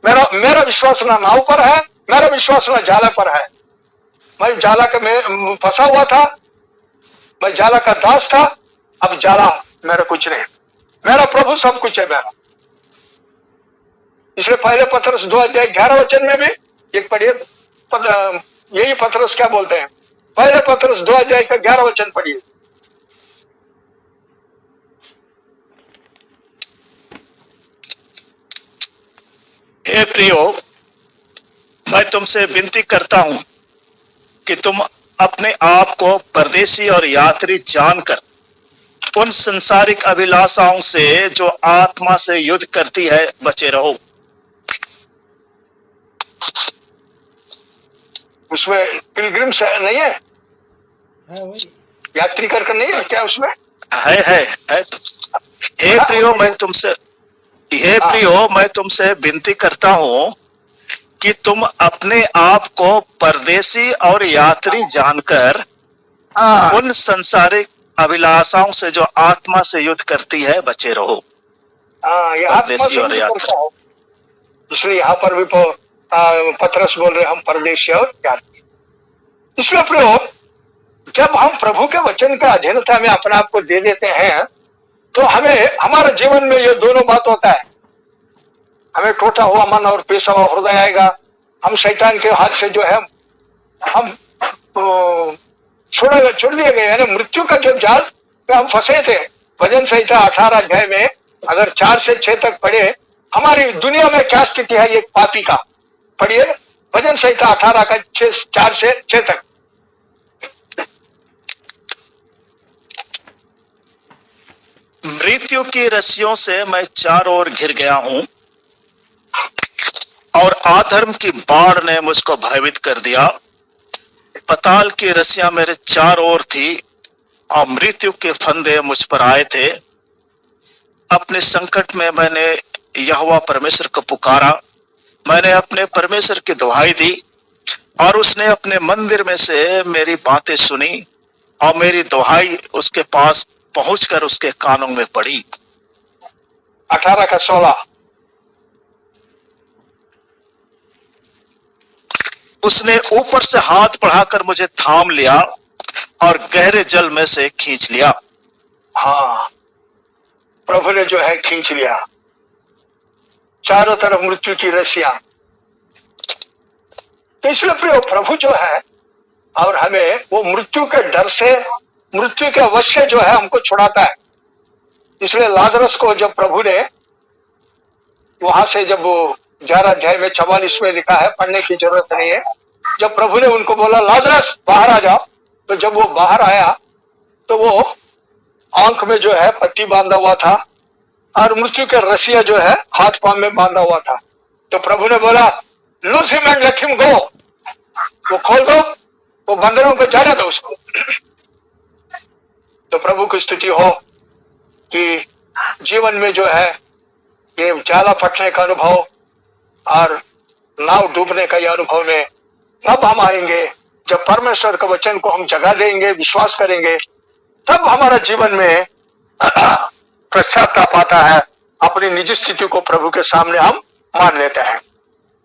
मेरा विश्वास ना नाव पर है, मेरा विश्वास ना जाला पर है। मैं जाला के में फंसा हुआ था, मैं जाला का दास था। अब जाला मेरा कुछ नहीं, मेरा प्रभु सब कुछ है मेरा। इसलिए पहले पत्रस 2:11 में भी एक पढ़िए, यही पत्रस क्या बोलते हैं, पहले पत्रस 2:11 पढ़िए। हे प्रियो, मैं तुमसे विनती करता हूं कि तुम अपने आप को परदेशी और यात्री जानकर उन संसारिक अभिलाषाओं से जो आत्मा से युद्ध करती है बचे रहो। उसमें पिलग्रिम से नहीं है, यात्री कर नहीं है क्या उसमें? है। हे प्रियो, मैं तुमसे विनती करता हूं कि तुम अपने आप को परदेशी और यात्री जानकर उन संसारिक अभिलाषाओं से जो आत्मा से युद्ध करती है बचे रहो। ये परदेशी और यात्री, इसलिए यहाँ पर भी पत्रस बोल रहे हम परदेशी और यात्री। इसलिए प्रयोग जब हम प्रभु के वचन का अधीनता में अपने आप को दे देते हैं तो हमें हमारे जीवन में ये दोनों बात होता है। हमें टूटा हुआ मन और पिसा हुआ हृदय आएगा। हम शैतान के हाथ से जो है हम छोड़ दिए गए, यानी मृत्यु का जो जाल पे हम फंसे थे। भजन संहिता 18 अध्याय में अगर 4 से 6 तक पढ़े, हमारी दुनिया में क्या स्थिति है ये पापी का, पढ़िए भजन संहिता 18 का 4 से 6 तक। मृत्यु की रस्सियों से मैं चारों ओर घिर गया हूं और अधर्म की बाढ़ ने मुझको भयभीत कर दिया। पताल की रस्सियां मेरे चारों ओर थी और मृत्यु के फंदे मुझ पर आए थे। अपने संकट में मैंने यहोवा परमेश्वर को पुकारा। मैंने अपने परमेश्वर की दुहाई दी और उसने अपने मंदिर में से मेरी बातें सुनी और मेरी दुहाई उसके पास पहुंचकर उसके कानों में पड़ी। 18 का 16। उसने ऊपर से हाथ बढ़ाकर मुझे थाम लिया और गहरे जल में से खींच लिया। हाँ, प्रभु ने जो है खींच लिया। चारों तरफ मृत्यु की रस्सियां। तो इसलिए प्रिय प्रभु जो है और हमें वो मृत्यु के डर से, मृत्यु के वश से जो है हमको छुड़ाता है। इसलिए लाजरस को जब प्रभु ने वहां से, जब वो 11 अध्याय में 44 में लिखा है, पढ़ने की जरूरत नहीं है, जब प्रभु ने उनको बोला लाजरस बाहर आ जाओ, तो जब वो बाहर आया तो वो आंख में जो है पट्टी बांधा हुआ था और मृत्यु के रस्सियां जो है हाथ पांव में बांधा हुआ था। तो प्रभु ने बोला loose him and let him go, वो खोल दो, वो बंदरों को जाने दो उसको। तो प्रभु की स्तुति हो कि जीवन में जो है ये जाला फटने का अनुभव और नाव डूबने का ये अनुभव में तब हम आएंगे जब परमेश्वर के वचन को हम जगह देंगे, विश्वास करेंगे, तब हमारा जीवन में पश्चाताप आता है, अपनी निजी स्थिति को प्रभु के सामने हम मान लेते हैं।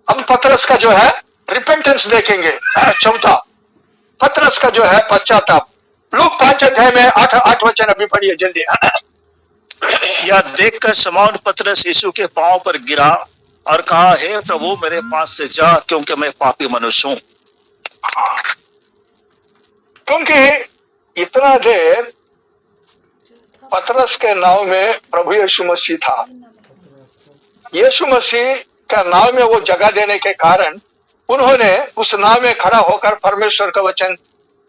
हम पतरस का जो है रिपेंटेंस देखेंगे, चौथा पतरस का जो है पश्चाताप। लूक 5 अध्याय में 8 वचन अभी पढ़िए जल्दी। यह देखकर शमौन पतरस यीशु के पांव पर गिरा और कहा, हे प्रभु मेरे पास से जा, क्योंकि मैं पापी मनुष्य हूं। क्योंकि इतना देर पतरस के नाव में प्रभु यीशु मसीह था। यीशु मसीह का नाव में वो जगह देने के कारण उन्होंने उस नाव में खड़ा होकर परमेश्वर का वचन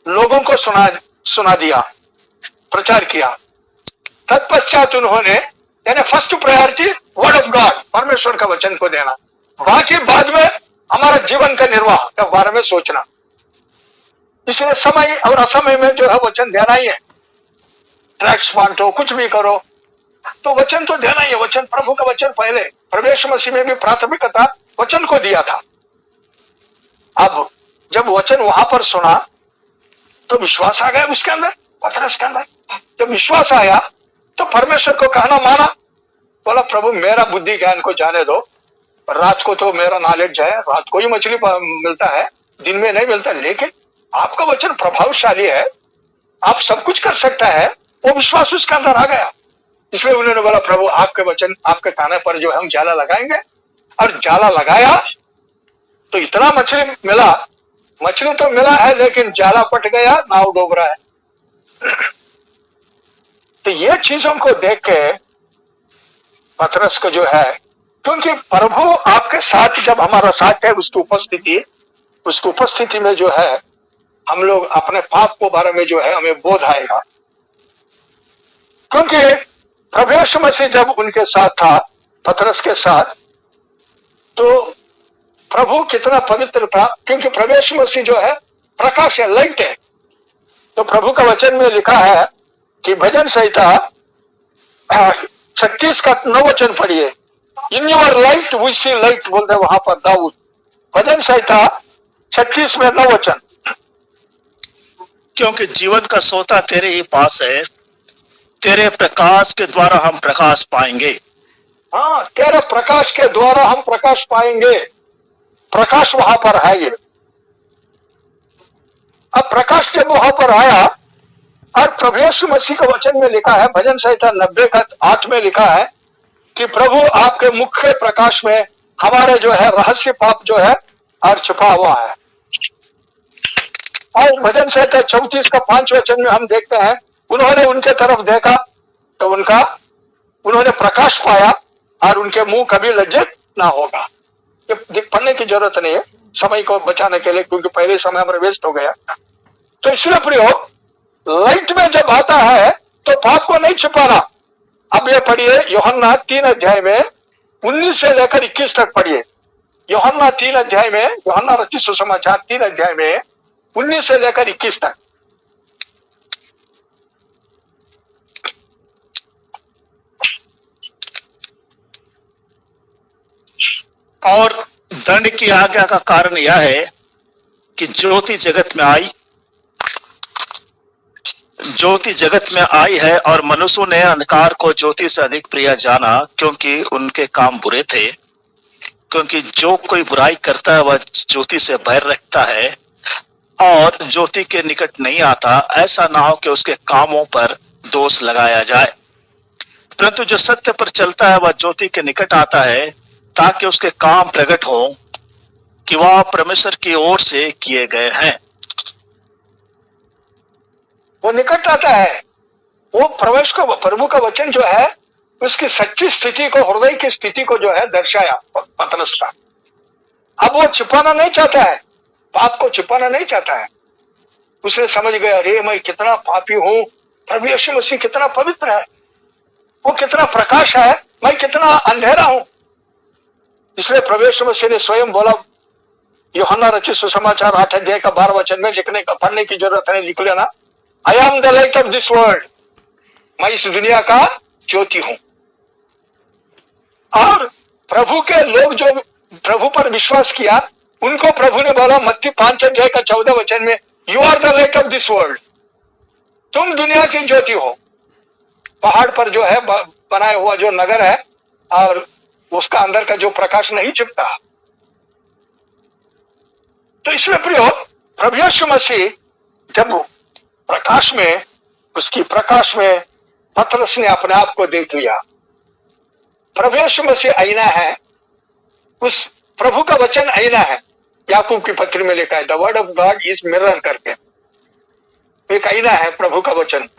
लोगों को सुना दिया, प्रचार किया। तत्पश्चात उन्होंने, यानी first priority word of God, परमेश्वर का वचन को देना, बाकी बाद में हमारा जीवन का निर्वाह के बारे में सोचना। इसलिए समय और असमय में जो है वचन देना ही है। ट्रैक्स बांटो, कुछ भी करो, तो वचन तो देना ही है। वचन, प्रभु का वचन पहले प्रवेश मसीह में भी प्राथमिकता वचन को दिया था। अब जब वचन वहां पर सुना तो विश्वास आ गया उसके अंदर, पतरस के अंदर। जब विश्वास आया तो परमेश्वर को कहना माना, बोला प्रभु मेरा बुद्धि ज्ञान को जाने दो, रात को तो मेरा नॉलेज है, रात को ही मछली मिलता है, दिन में नहीं मिलता, लेकिन आपका वचन प्रभावशाली है, आप सब कुछ कर सकता है। वो विश्वास उसके अंदर आ गया। इसलिए उन्होंने बोला प्रभु आपके वचन, आपके कहने पर जो हम जाला लगाएंगे। और जाला लगाया तो इतना मछली मिला, मछली तो मिला है लेकिन जाला पट गया, नाव डूब रहा है। तो ये चीजों को देख के पतरस को जो है, क्योंकि प्रभु आपके साथ जब हमारा साथ है, उसकी उपस्थिति में जो है हम लोग अपने पाप को बारे में जो है हमें बोध आएगा। क्योंकि प्रभु यीशु मसीह जब उनके साथ था, पतरस के साथ, तो प्रभु कितना पवित्र था, क्योंकि प्रभु यीशु मसीह जो है प्रकाश है, लाइट है। तो प्रभु का वचन में लिखा है कि भजन संहिता 36 का 9 वचन पढ़िए, in your light we see light बोलते हैं वहां पर दाऊद। भजन संहिता 36 में 9 वचन। क्योंकि जीवन का सोता तेरे ही पास है, तेरे प्रकाश के द्वारा हम प्रकाश पाएंगे। हाँ, तेरे प्रकाश के द्वारा हम प्रकाश पाएंगे। प्रकाश वहां पर है। ये अब प्रकाश जब वहां पर आया, और प्रभु यीशु मसीह का वचन में लिखा है, भजन संहिता 90 का 8 में लिखा है कि प्रभु आपके मुख्य प्रकाश में हमारे जो है रहस्य पाप जो है और छुपा हुआ है। और भजन संहिता 34 का 5 वचन में हम देखते हैं, उन्होंने उनके तरफ देखा तो उन्होंने प्रकाश पाया और उनके मुंह कभी लज्जित ना होगा। ये पढ़ने की जरूरत नहीं है समय को बचाने के लिए, क्योंकि पहले समय हमारे वेस्ट हो गया। तो इसलिए प्रियो, लाइट में जब आता है तो पाप को नहीं छिपाना। अब ये पढ़िए यूहन्ना 3 अध्याय में 19 से लेकर 21 तक पढ़िए। यूहन्ना 3 अध्याय में, यूहन्ना रचित सुसमाचार 3 अध्याय में 19 से लेकर 21 तक। और दंड की आज्ञा का कारण यह है कि ज्योति जगत में आई है और मनुष्यों ने अंधकार को ज्योति से अधिक प्रिय जाना, क्योंकि उनके काम बुरे थे। क्योंकि जो कोई बुराई करता है वह ज्योति से बैर रखता है और ज्योति के निकट नहीं आता, ऐसा ना हो कि उसके कामों पर दोष लगाया जाए। परंतु जो सत्य पर चलता है वह ज्योति के निकट आता है, ताकि उसके काम प्रकट हो कि वह परमेश्वर की ओर से किए गए हैं। वो निकट आता है, वो प्रभु का वचन जो है उसकी सच्ची स्थिति को, हृदय की स्थिति को जो है दर्शाया पतरस का। अब वो छिपाना नहीं चाहता है, पाप को छिपाना नहीं चाहता है। उसने समझ गया, अरे मैं कितना पापी हूं, प्रभु यीशु मसीह कितना पवित्र है, वो कितना प्रकाश है, मैं कितना अंधेरा हूं। इसलिए प्रभु यीशु मसीह ने स्वयं बोला, यूहन्ना रचित सुसमाचार 8 अध्याय का 12 वचन में, लिखने का पढ़ने की जरूरत है, लिख लेना, I am the light of this world, मैं इस दुनिया का ज्योति हूं। और प्रभु के लोग जो प्रभु पर विश्वास किया, उनको प्रभु ने बोला मत्ती 5:14 में, you are the light of this world, तुम दुनिया की ज्योति हो। पहाड़ पर जो है बनाया हुआ जो नगर है और उसका अंदर का जो प्रकाश नहीं छिपता। तो इसमें प्रियो, प्रभु यीशु मसीह जब प्रकाश में, उसकी प्रकाश में पतरस ने अपने आप को देख लिया। प्रभु यीशु मसीह आईना है, उस प्रभु का वचन आईना है। याकूब की पत्री में लिखा है the word of God is mirror करके, एक आईना है प्रभु का वचन।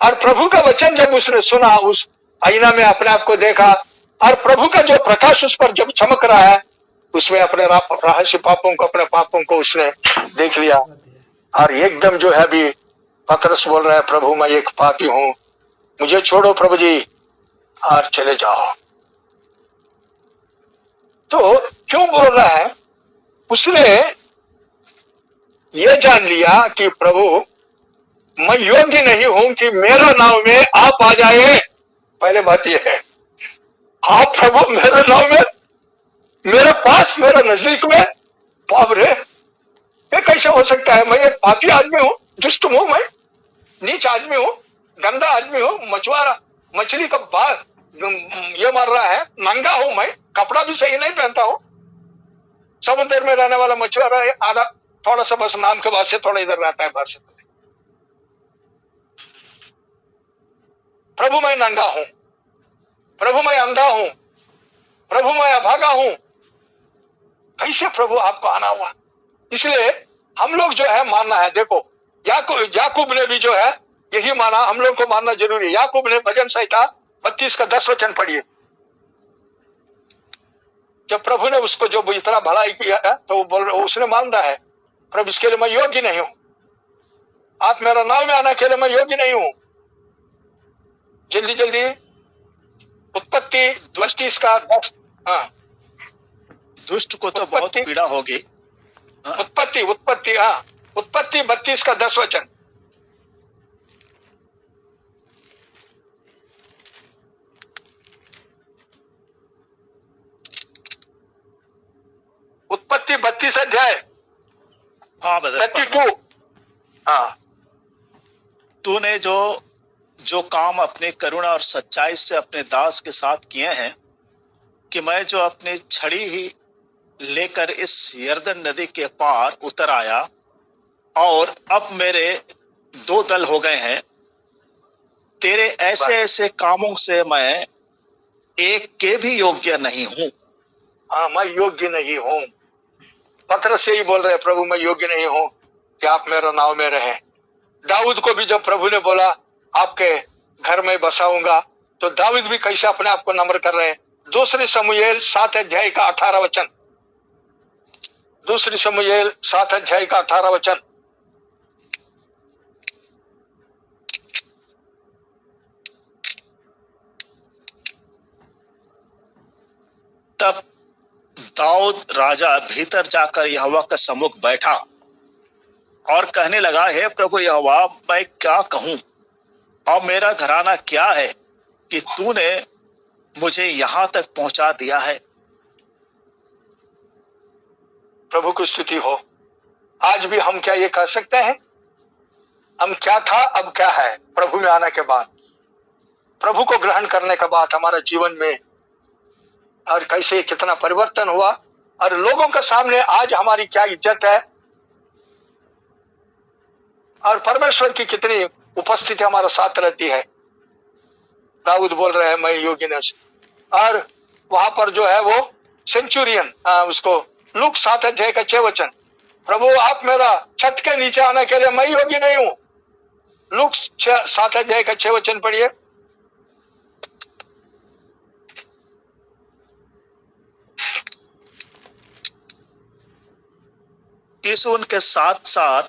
और प्रभु का वचन जब उसने सुना, उस आईना में अपने आप को देखा और प्रभु का जो प्रकाश उस पर जब चमक रहा है, उसमें अपने रहस्य पापों को, अपने पापों को उसने देख लिया। और एकदम जो है अभी पतरस बोल रहा है, प्रभु मैं एक पापी हूं, मुझे छोड़ो प्रभु जी और चले जाओ। तो क्यों बोल रहा है? उसने ये जान लिया कि प्रभु मैं योग्य नहीं हूं कि मेरा नाव में आप आ जाए। पहले बात यह है, आप प्रभु मेरे नाव में, मेरे पास, मेरे नजदीक में, बाप रे ये कैसे हो सकता है? मैं एक पापी आदमी हूं, दुष्ट हूं, मैं नीच आदमी हूं, गंदा आदमी हूं, मछुआरा, मछली का बाल ये मार रहा है, नंगा हूं मैं, कपड़ा भी सही नहीं पहनता हूं, समुद्र में रहने वाला मछुआरा है, आधा थोड़ा सा बस नाम के बाद से थोड़ा इधर रहता है बस। प्रभु मैं नंगा हूं, प्रभु मैं अंधा हूं, प्रभु मैं अभागा हूं, कैसे प्रभु आपको आना हुआ? इसलिए हम लोग जो है मानना है। देखो याकूब ने भी जो है यही माना, हम लोग को मानना जरूरी है। याकूब ने भजन संहिता 32:10 पढ़िए। जब प्रभु ने उसको जो इतना भलाई किया है तो वो बोल, उसने मानना है प्रभु इसके लिए मैं योग्य नहीं हूं, आप मेरा नाम में आने के लिए मैं योग्य नहीं हूं। जल्दी जल्दी उत्पत्ति 32:10। हाँ, दुष्ट को तो बहुत पीड़ा होगी। उत्पत्ति 32:10। उत्पत्ति 32 अध्याय। हाँ ब्रदर, 32। हाँ, तूने जो काम अपने करुणा और सच्चाई से अपने दास के साथ किए हैं, कि मैं जो अपनी छड़ी ही लेकर इस यरदन नदी के पार उतर आया, और अब मेरे 2 दल हो गए हैं। तेरे ऐसे ऐसे कामों से मैं एक के भी योग्य नहीं हूं। हाँ, मैं योग्य नहीं हूं। पतरस से ही बोल रहे, प्रभु मैं योग्य नहीं हूं कि आप मेरा नाव में रहें। दाऊद को भी जब प्रभु ने बोला आपके घर में बसाऊंगा, तो दाऊद भी कैसे अपने आप को नम्र कर रहे हैं। 2 शमूएल 7:18। 2 शमूएल 7:18। तब दाऊद राजा भीतर जाकर यहोवा के सम्मुख बैठा और कहने लगा, हे प्रभु यहोवा, मैं क्या कहूं और मेरा घराना क्या है कि तूने मुझे यहां तक पहुंचा दिया है। प्रभु की स्तुति हो। आज भी हम क्या ये कह सकते हैं? हम क्या था अब क्या है? प्रभु में आने के बाद, प्रभु को ग्रहण करने के बाद हमारा जीवन में और कैसे कितना परिवर्तन हुआ, और लोगों के सामने आज हमारी क्या इज्जत है, और परमेश्वर की कितनी उपस्थिति हमारा साथ रहती है। दाऊद बोल रहे हैं मैं योग्य नहीं। और वहां पर जो है वो सेंचुरियन, उसको लूक 7:6, प्रभु आप मेरा छत के नीचे आने के लिए मैं योग्य नहीं हूं। लूक 7:6 पढ़िए। यीशु उनके साथ साथ,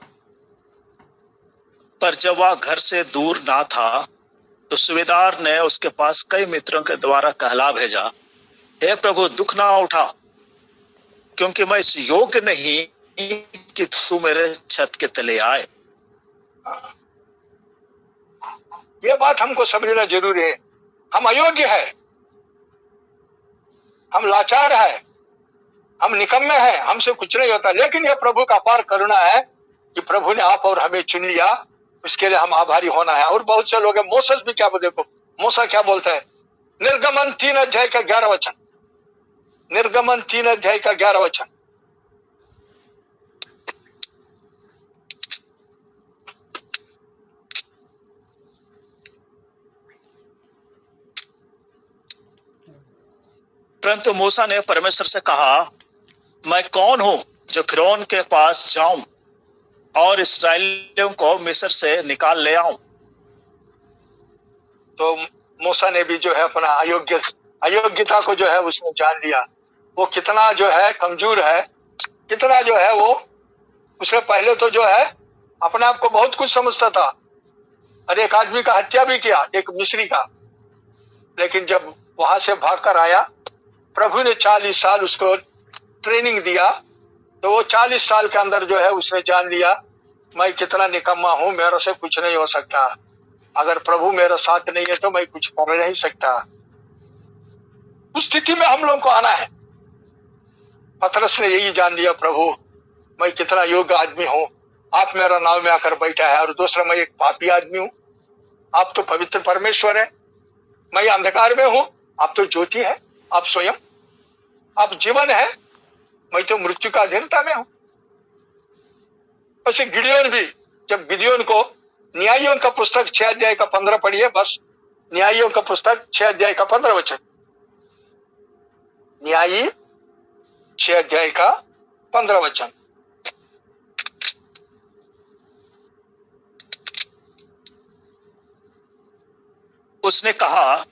पर जब वह घर से दूर ना था, तो सूबेदार ने उसके पास कई मित्रों के द्वारा कहला भेजा, हे प्रभु दुख ना उठा, क्योंकि मैं इस योग्य नहीं कि तू मेरे छत के तले आए। ये बात हमको समझना जरूरी है। हम अयोग्य है, हम लाचार है, हम निकम्मे हैं, हमसे कुछ नहीं होता, लेकिन यह प्रभु का अपार करुणा है कि प्रभु ने आप और हमें चुन लिया, उसके लिए हम आभारी होना है। और बहुत से लोग हैं, मोसेस भी क्या देखो, मूसा क्या बोलता है, निर्गमन 3 अध्याय का 11 वचन, निर्गमन 3 अध्याय का 11 वचन। परंतु मूसा ने परमेश्वर से कहा, मैं कौन हूं जो फिरौन के पास जाऊं और इस्राएलियों को मिस्र से निकाल ले आऊं। तो मूसा ने भी जो है अपना अयोग्यता को जो है उसने जान लिया, वो कितना जो है कमजोर है, कितना जो है वो, उसने पहले तो जो है अपने आप को बहुत कुछ समझता था और एक आदमी का हत्या भी किया, एक मिस्री का। लेकिन जब वहां से भागकर आया, प्रभु ने 40 साल उसको ट्रेनिंग दिया, तो वो 40 साल के अंदर जो है उसने जान लिया, मैं कितना निकम्मा हूं, मेरे से कुछ नहीं हो सकता, अगर प्रभु मेरा साथ नहीं है तो मैं कुछ कर नहीं सकता। उस स्थिति में हम लोग को आना है। पतरस ने यही जान लिया, प्रभु मैं कितना योग्य आदमी हूं, आप मेरा नाव में आकर बैठा है, और दूसरा मैं एक पापी आदमी हूं, आप तो पवित्र परमेश्वर है, मैं अंधकार में हूं, आप तो ज्योति है, आप स्वयं, आप जीवन है, मैं तो मृत्यु का अधीनता में हूं। वैसे गिडियोन भी, जब गिडियोन को न्यायियों का पुस्तक 6 अध्याय का 15 पढ़िए, बस न्यायियों का पुस्तक 6 अध्याय का 15 वचन, न्यायी 6 अध्याय का 15 वचन। उसने कहा,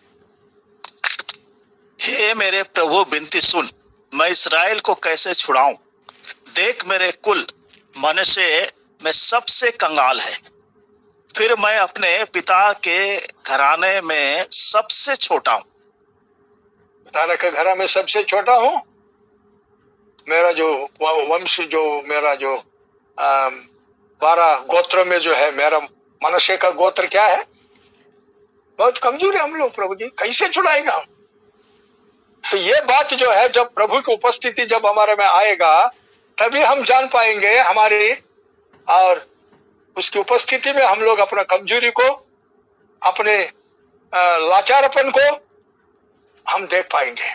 हे मेरे प्रभु विनती सुन, मैं इस्राएल को कैसे छुड़ाऊं, देख मेरे कुल मनुष्य में सबसे कंगाल है, फिर मैं अपने पिता के घराने में सबसे छोटा हूं। पिता के घराने में सबसे छोटा हूं, मेरा जो वंश, जो मेरा जो 12 गोत्र में जो है, मेरा मनुष्य का गोत्र क्या है, बहुत कमजोर है हम लोग, प्रभु जी कैसे छुड़ाएगा। तो ये बात जो है, जब प्रभु की उपस्थिति जब हमारे में आएगा, तभी हम जान पाएंगे हमारी, और उसकी उपस्थिति में हम लोग अपना कमजोरी को, अपने लाचारपन को हम देख पाएंगे,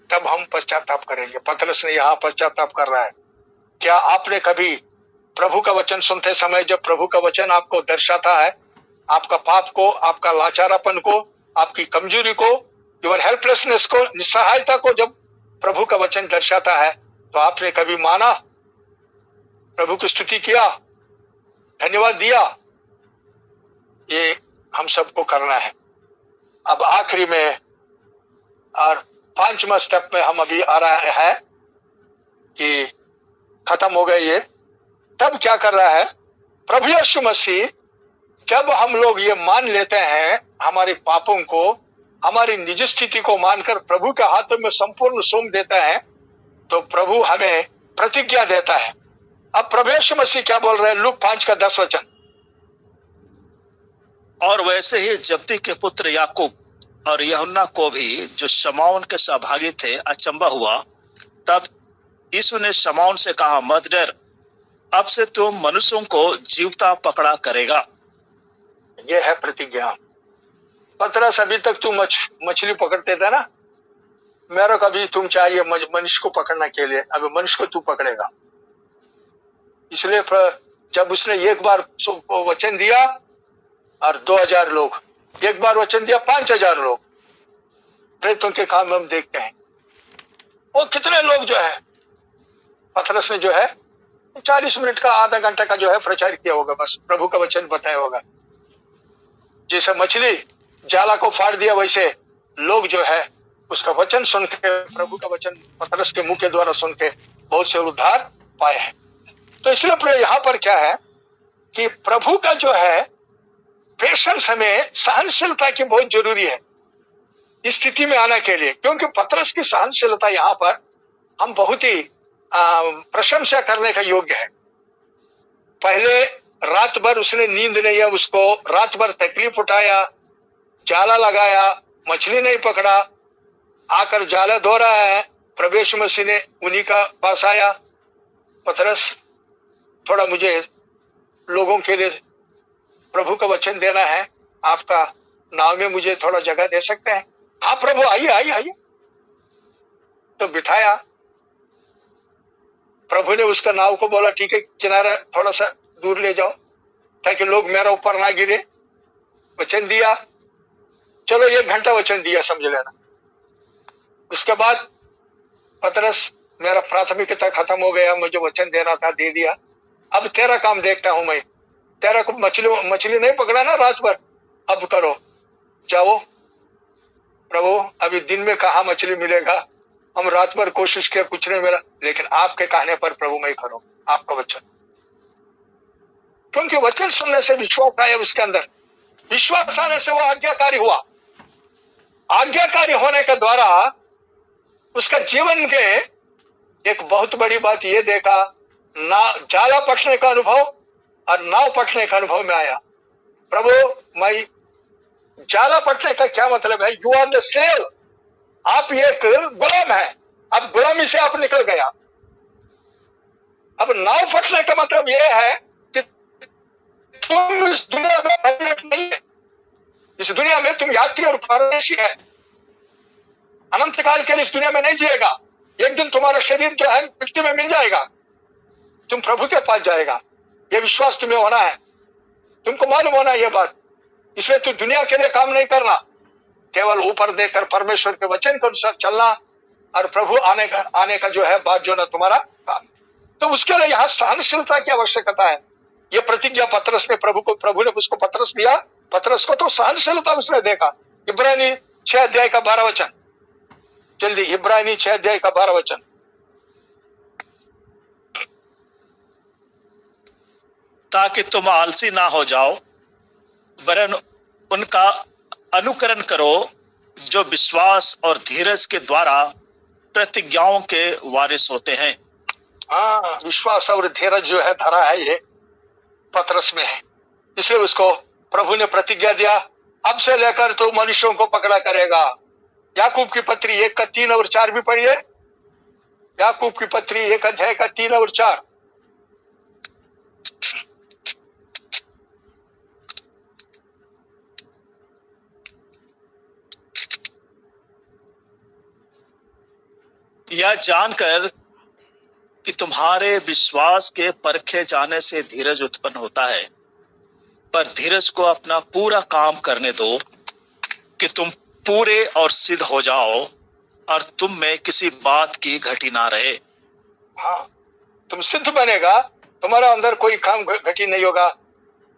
तब हम पश्चाताप करेंगे। पतरस ने यहाँ पश्चाताप कर रहा है। क्या आपने कभी प्रभु का वचन सुनते समय, जब प्रभु का वचन आपको दर्शाता है, आपका पाप को, आपका लाचारापन को, आपकी कमजोरी को, योर हेल्पलेसनेस को, निस्सहायता को जब प्रभु का वचन दर्शाता है, तो आपने कभी माना, प्रभु की स्तुति किया, धन्यवाद दिया? ये हम सबको करना है। अब आखिरी में और 5वां स्टेप में हम अभी आ रहा है कि खत्म हो गए ये। तब क्या कर रहा है प्रभु यीशु मसीह, जब हम लोग ये मान लेते हैं हमारे पापों को, हमारी निज स्थिति को मानकर प्रभु के हाथों में संपूर्ण सौंप देता है, तो प्रभु हमें प्रतिज्ञा देता है। अब प्रभु यीशु मसीह क्या बोल रहे हैं, लूक 5 का 10 वचन। और वैसे ही जब्दी के पुत्र याकूब और यूहन्ना को भी, जो शमौन के सहभागी थे, अचंभा हुआ। तब यीशु ने शमौन से कहा, मत डर, अब से तुम मनुष्यों को जीवता पकड़ा करेगा। यह है प्रतिज्ञा। पतरस, अभी तक तू मछली पकड़ते था ना, मेरा कभी तुम चाहिए मनुष्य को पकड़ने के लिए, अभी मनुष्य को तू पकड़ेगा। इसलिए जब उसने एक बार वचन दिया और 2000 लोग, एक बार वचन दिया 5000 लोग, प्रेतों के काम हम देखते हैं। वो कितने लोग जो है, पतरस ने जो है 40 मिनट का, आधा घंटा का जो है प्रचार किया होगा, बस प्रभु का वचन बताया होगा। जैसे मछली जाला को फाड़ दिया, वैसे लोग जो है उसका वचन सुन के, प्रभु का वचन पतरस के मुंह के द्वारा सुन के बहुत से उद्धार पाए हैं। तो इसलिए यहाँ पर क्या है कि प्रभु का जो है पेशेंस, हमें सहनशीलता की बहुत जरूरी है इस स्थिति में आने के लिए, क्योंकि पतरस की सहनशीलता यहाँ पर हम बहुत ही प्रशंसा करने का योग्य है। पहले रात भर उसने नींद नहीं है, उसको रात भर तकलीफ उठाया, जाला लगाया, मछली नहीं पकड़ा, आकर जाला धो रहा है, प्रभु यीशु मसीह ने उन्हीं का पास आया, पतरस थोड़ा मुझे लोगों के लिए प्रभु का वचन देना है, आपका नाव में मुझे थोड़ा जगह दे सकते हैं? हाँ प्रभु, आइए आइए आइए। तो बिठाया। प्रभु ने उसका नाव को बोला ठीक है, किनारा थोड़ा सा दूर ले जाओ ताकि लोग मेरा ऊपर ना गिरे। वचन दिया, चलो 1 घंटा वचन दिया समझ लेना। उसके बाद पतरस, मेरा प्राथमिकता खत्म हो गया, मुझे वचन देना था, दे दिया, अब तेरा काम देखता हूं मैं। तेरा को मछली नहीं पकड़ा ना रात भर, अब करो, जाओ। प्रभु अभी दिन में कहा मछली मिलेगा, हम रात भर कोशिश किया, कुछ नहीं मिला, लेकिन आपके कहने पर प्रभु मैं करो आपका वचन। क्योंकि वचन सुनने से विश्वास आया उसके अंदर, विश्वास आने से वो आज्ञाकारी हुआ। आज्ञाकारी होने के द्वारा उसका जीवन के एक बहुत बड़ी बात ये देखा, ना जाला पटने का अनुभव और नाव पटने का अनुभव में आया। प्रभु मैं, जाला पटने का क्या मतलब है? यू आर द स्लेव, आप एक गुलाम है, अब गुलामी से आप निकल गया। अब नाव फटने का मतलब यह है कि तुम इस दुनिया में परमानेंट नहीं है, इस दुनिया में तुम यात्री और परदेशी है, अनंत काल के लिए इस दुनिया में नहीं जिएगा। एक दिन तुम्हारा शरीर जो है मिट्टी में मिल जाएगा, तुम प्रभु के पास जाएगा। यह विश्वास तुम्हें होना है, तुमको मालूम होना है यह बात। इसलिए तू दुनिया के लिए काम नहीं करना, केवल ऊपर देकर परमेश्वर के वचन के अनुसार चलना, और प्रभु आने का जो है बात जो ना तुम्हारा काम। तो उसके लिए यहाँ सहनशीलता की आवश्यकता है। ये प्रतिज्ञा पतरस ने प्रभु ने उसको पतरस दिया, पतरस को तो सहनशीलता उसने देखा। इब्रानी 6 अध्याय का 12 वचन, जल्दी, इब्रानी 6 अध्याय का 12 वचन। ताकि तुम आलसी ना हो जाओ, वरन उनका अनुकरण करो जो विश्वास और धीरज के द्वारा प्रतिज्ञाओं के वारिस होते हैं। हाँ, विश्वास और धीरज जो है धरा है, ये पतरस में है। इसलिए उसको प्रभु ने प्रतिज्ञा दिया, अब से लेकर तो मनुष्यों को पकड़ा करेगा। याकूब की पत्री 1 का 3 और 4 भी पढ़िए। याकूब की पत्री 1 अध्याय का 3 और 4। यह जानकर कि तुम्हारे विश्वास के परखे जाने से धीरज उत्पन्न होता है, पर धीरज को अपना पूरा काम करने दो कि तुम पूरे और सिद्ध हो जाओ और तुम में किसी बात की घटी ना रहे। हाँ, तुम सिद्ध बनेगा, तुम्हारा अंदर कोई काम घटी नहीं होगा।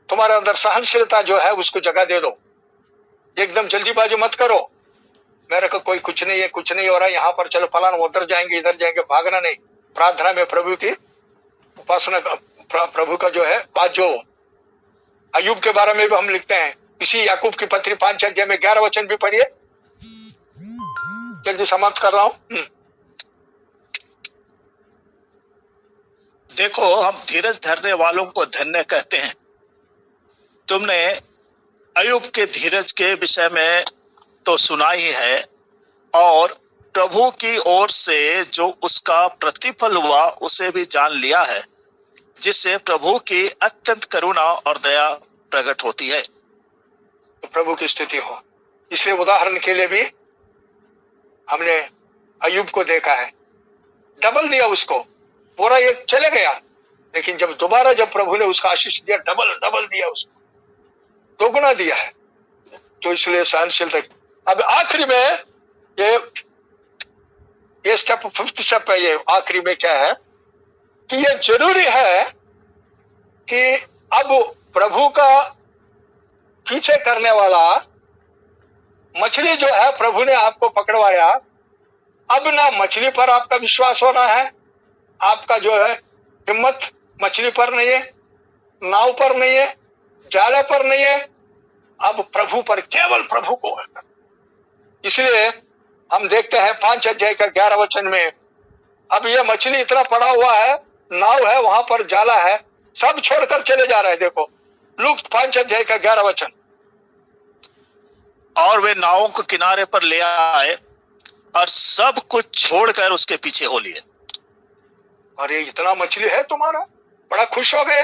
तुम्हारे अंदर सहनशीलता जो है उसको जगह दे दो। एकदम जल्दीबाजी मत करो, मेरे को कोई कुछ नहीं है, कुछ नहीं हो रहा, यहाँ पर चलो फलाना, उधर जाएंगे इधर जाएंगे, भागना नहीं। प्रार्थना में प्रभु की उपासना, प्रभु का जो है बात। जो अय्यूब के बारे में भी हम लिखते हैं, इसी याकूब की पत्री 5 अध्याय में 11 वचन भी पढ़िए। जल्दी समाप्त कर रहा हूं। देखो, हम धीरज धरने वालों को धन्य कहते हैं। तुमने अय्यूब के धीरज के विषय में तो सुना ही है, और प्रभु की ओर से जो उसका प्रतिफल हुआ उसे भी जान लिया है, जिससे प्रभु की अत्यंत करुणा और दया प्रकट होती है। तो प्रभु की स्तुति हो। इसलिए उदाहरण के लिए भी हमने अय्यूब को देखा है, डबल दिया उसको, पूरा एक चले गया, लेकिन जब दोबारा जब प्रभु ने उसका आशीष दिया, डबल दिया उसको, दोगुना दिया है। तो इसलिए सहनशीलता। अब आखिरी में ये स्टेप, 5th स्टेप है। ये आखिरी में क्या है कि ये जरूरी है कि अब प्रभु का पीछे करने वाला मछली जो है, प्रभु ने आपको पकड़वाया, अब ना मछली पर आपका विश्वास होना है, आपका जो है हिम्मत मछली पर नहीं है, नाव पर नहीं है, जाला पर नहीं है, अब प्रभु पर, केवल प्रभु को है। इसलिए हम देखते हैं 5 अध्याय का 11 वचन में, अब ये मछली इतना पड़ा हुआ है, नाव है, वहां पर जाला है, सब छोड़कर चले जा रहे हैं। देखो लूक 5 अध्याय का 11 वचन। और वे नावों को किनारे पर ले आए और सब कुछ छोड़कर उसके पीछे हो लिए। अरे इतना मछली है तुम्हारा, बड़ा खुश हो गए।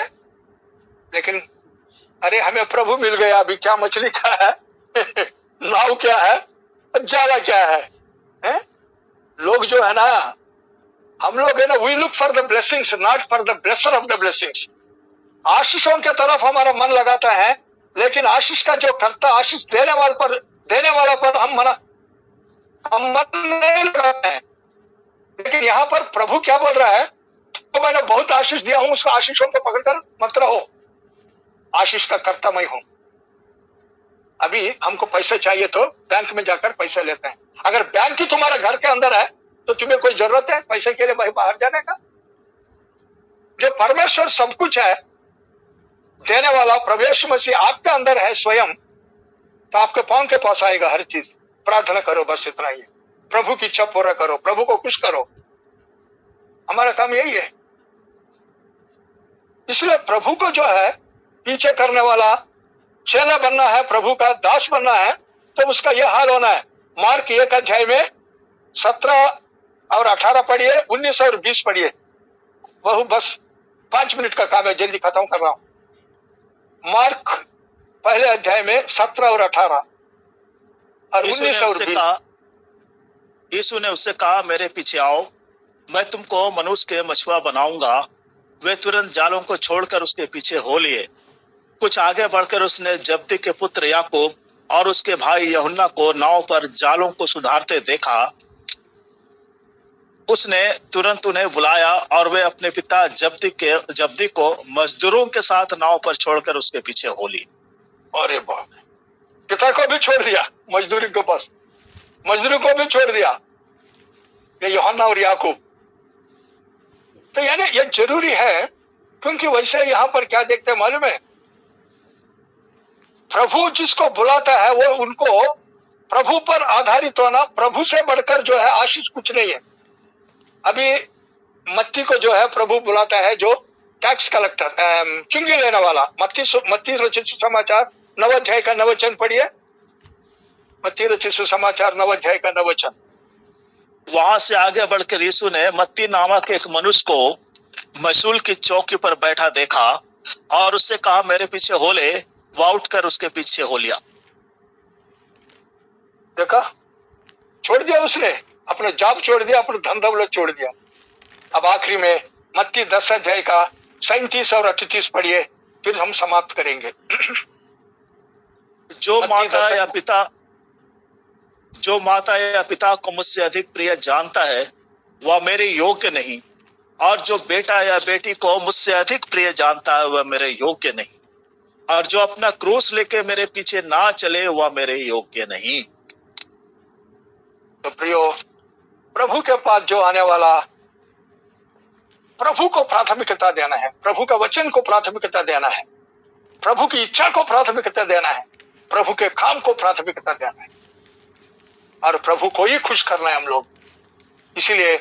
लेकिन अरे हमें प्रभु मिल गया, अभी क्या मछली क्या है नाव क्या है, जाला क्या है? लोग जो है ना, हम लोग है ना, we look for the blessings not for the blesser of the blessings. आशीषों के तरफ हमारा मन लगाता है, लेकिन आशीष का जो करता, आशीष देने वाला पर हम मन नहीं लगाते हैं। लेकिन यहाँ पर प्रभु क्या बोल रहा है, तो मैंने बहुत आशीष दिया हूं, उस आशीषों को पकड़कर मत रहो, आशीष का कर्ता मैं हूं। अभी हमको पैसे चाहिए तो बैंक में जाकर पैसे लेते हैं। अगर बैंक ही तुम्हारे घर के अंदर है तो तुम्हें कोई जरूरत है पैसे के लिए भाई बाहर जाने का? जो परमेश्वर सब कुछ है देने वाला, प्रभु यीशु मसीह आपके अंदर है स्वयं, तो आपके पांव के पास आएगा हर चीज। प्रार्थना करो, बस इतना ही है। प्रभु की इच्छा पूरा करो, प्रभु को खुश करो, हमारा काम यही है। इसलिए प्रभु को जो है पीछे करने वाला, चेला बनना है, प्रभु का दास बनना है, तो उसका यह हाल होना है। मार्क 1 अध्याय में 17 और 18 पढ़िए, 19 और 20 पढ़िए। वह बस 5 मिनट का काम है, जल्दी खत्म कर रहा हूं। मार्क पहले अध्याय में 17 और 18 और 19 और 20। यीशु ने उससे कहा, मेरे पीछे आओ, मैं तुमको मनुष्य के मछुआ बनाऊंगा। वे तुरंत जालों को छोड़कर उसके पीछे हो लिए। कुछ आगे बढ़कर उसने जब्दी के पुत्र याकूब और उसके भाई यूहन्ना को नाव पर जालों को सुधारते देखा। उसने तुरंत उन्हें बुलाया और वे अपने पिता जब्दी को मजदूरों के साथ नाव पर छोड़कर उसके पीछे हो ली। अरे बाप, पिता को भी छोड़ दिया, मजदूरी के पास मजदूरी को भी छोड़ दिया, ये यूहन्ना और याकूब। तो यानी ये जरूरी है, क्योंकि वैसे यहाँ पर क्या देखते हैं मालूम है, प्रभु जिसको बुलाता है वो उनको प्रभु पर आधारित होना, प्रभु से बढ़कर जो है आशीष कुछ नहीं है। अभी मत्ती को जो है प्रभु बुलाता है, जो टैक्स कलेक्टर, चुंगी लेने वाला। मत्ती रचित सुसमाचार 9 अध्याय का 9 वचन पढ़िए। मत्ती रचित सुसमाचार 9 अध्याय का 9 वचन। वहां से आगे बढ़कर यीशु ने मत्ती नामक एक मनुष्य को मसूल की चौकी पर बैठा देखा और उससे कहा, मेरे पीछे हो ले। वह उठकर उसके पीछे हो लिया। देखा, छोड़ दिया उसने, अपना जॉब छोड़ दिया, अपना धन दौलत छोड़ दिया। अब आखिरी में मत्ती 10 अध्याय का 37 और 38 पढ़िए, फिर हम समाप्त करेंगे। जो माता या पिता को मुझसे अधिक प्रिय जानता है वह मेरे योग्य नहीं, और जो बेटा या बेटी को मुझसे अधिक प्रिय जानता है वह मेरे योग्य नहीं, और जो अपना क्रूस लेके मेरे पीछे ना चले वह मेरे योग्य नहीं। तो प्रियो, प्रभु के पास जो आने वाला, प्रभु को प्राथमिकता देना है, प्रभु का वचन को प्राथमिकता देना है, प्रभु की इच्छा को प्राथमिकता देना है, प्रभु के काम को प्राथमिकता देना है, और प्रभु को ही खुश करना है हम लोग। इसीलिए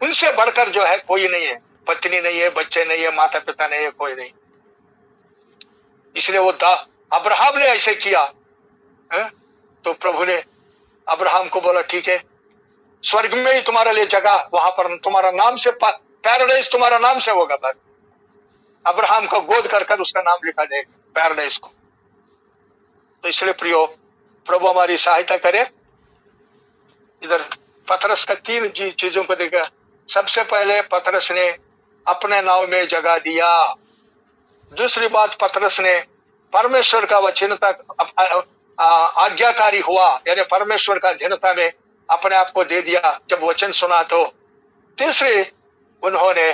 उनसे बढ़कर जो है कोई नहीं है, पत्नी नहीं है, बच्चे नहीं है, माता पिता नहीं है, कोई नहीं। इसलिए वो अब्राहम ने ऐसे किया है? तो प्रभु ने अब्राहम को बोला, ठीक है, स्वर्ग में ही तुम्हारे लिए जगह, वहां पर तुम्हारा नाम से पैराडाइज तुम्हारा नाम से होगा। बस अब्राहम को गोद कर उसका नाम लिखा जाएगा पैराडाइज को। तो इसलिए प्रियो, प्रभु हमारी सहायता करे। इधर पतरस का 3 चीजों को देखा। सबसे पहले पतरस ने अपने नाव में जगह दिया। दूसरी बात, पतरस ने परमेश्वर का वचन तक आज्ञाकारी हुआ, यानी परमेश्वर का अधीनता में अपने आप को दे दिया जब वचन सुना। तो तीसरी, उन्होंने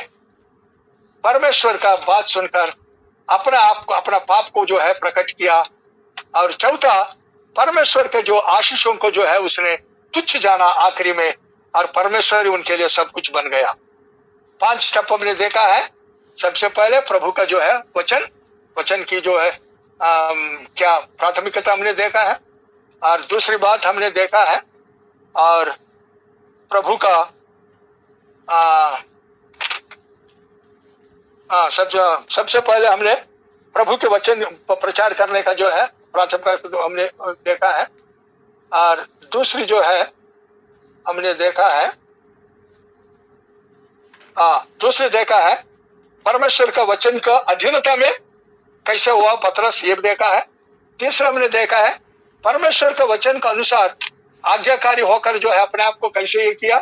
परमेश्वर का बात सुनकर अपने आप को, अपना पाप को जो है प्रकट किया। और चौथा, परमेश्वर के जो आशीषों को जो है उसने तुच्छ जाना आखिरी में, और परमेश्वर उनके लिए सब कुछ बन गया। 5 स्टेप हमने देखा है। सबसे पहले प्रभु का जो है वचन की जो है क्या प्राथमिकता हमने देखा है। और दूसरी बात हमने देखा है, और प्रभु का सबसे पहले हमने प्रभु के वचन प्रचार करने का जो है प्राथमिकता हमने देखा है। और दूसरी जो है हमने देखा है, दूसरे देखा है परमेश्वर का वचन का अधीनता में कैसे हुआ पतरस, ये भी देखा है। तीसरा हमने देखा है परमेश्वर के वचन के अनुसार आज्ञाकारी होकर जो है अपने आप को कैसे ये किया।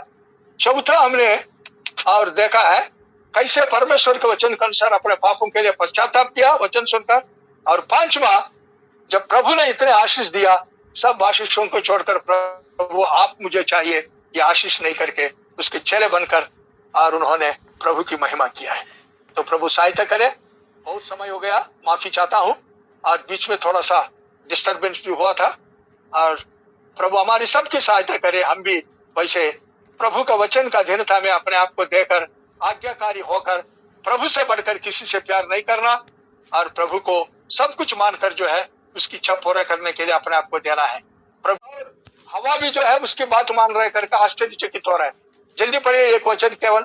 चौथा हमने और देखा है कैसे परमेश्वर के वचन के अनुसार अपने पापों के लिए पश्चाताप किया वचन सुनकर। और पांचवा, जब प्रभु ने इतने आशीष दिया, सब आशीषों को छोड़कर प्रभु आप मुझे चाहिए ये आशीष नहीं करके उसके चेले बनकर और उन्होंने प्रभु की महिमा किया है। तो प्रभु सहायता करे। बहुत समय हो गया, माफी चाहता हूँ, और बीच में थोड़ा सा डिस्टर्बेंस भी हुआ था। और प्रभु हमारी सबकी सहायता करे, हम भी वैसे प्रभु का वचन का अधीनता में अपने आप को देकर आज्ञाकारी होकर प्रभु से बढ़कर किसी से प्यार नहीं करना और प्रभु को सब कुछ मानकर जो है उसकी इच्छा पूरा करने के लिए अपने आप को देना है। प्रभु हवा भी जो है उसकी बात मान रहे करके आश्चर्यचकित हो रहा है। जल्दी पढ़िए एक वचन केवल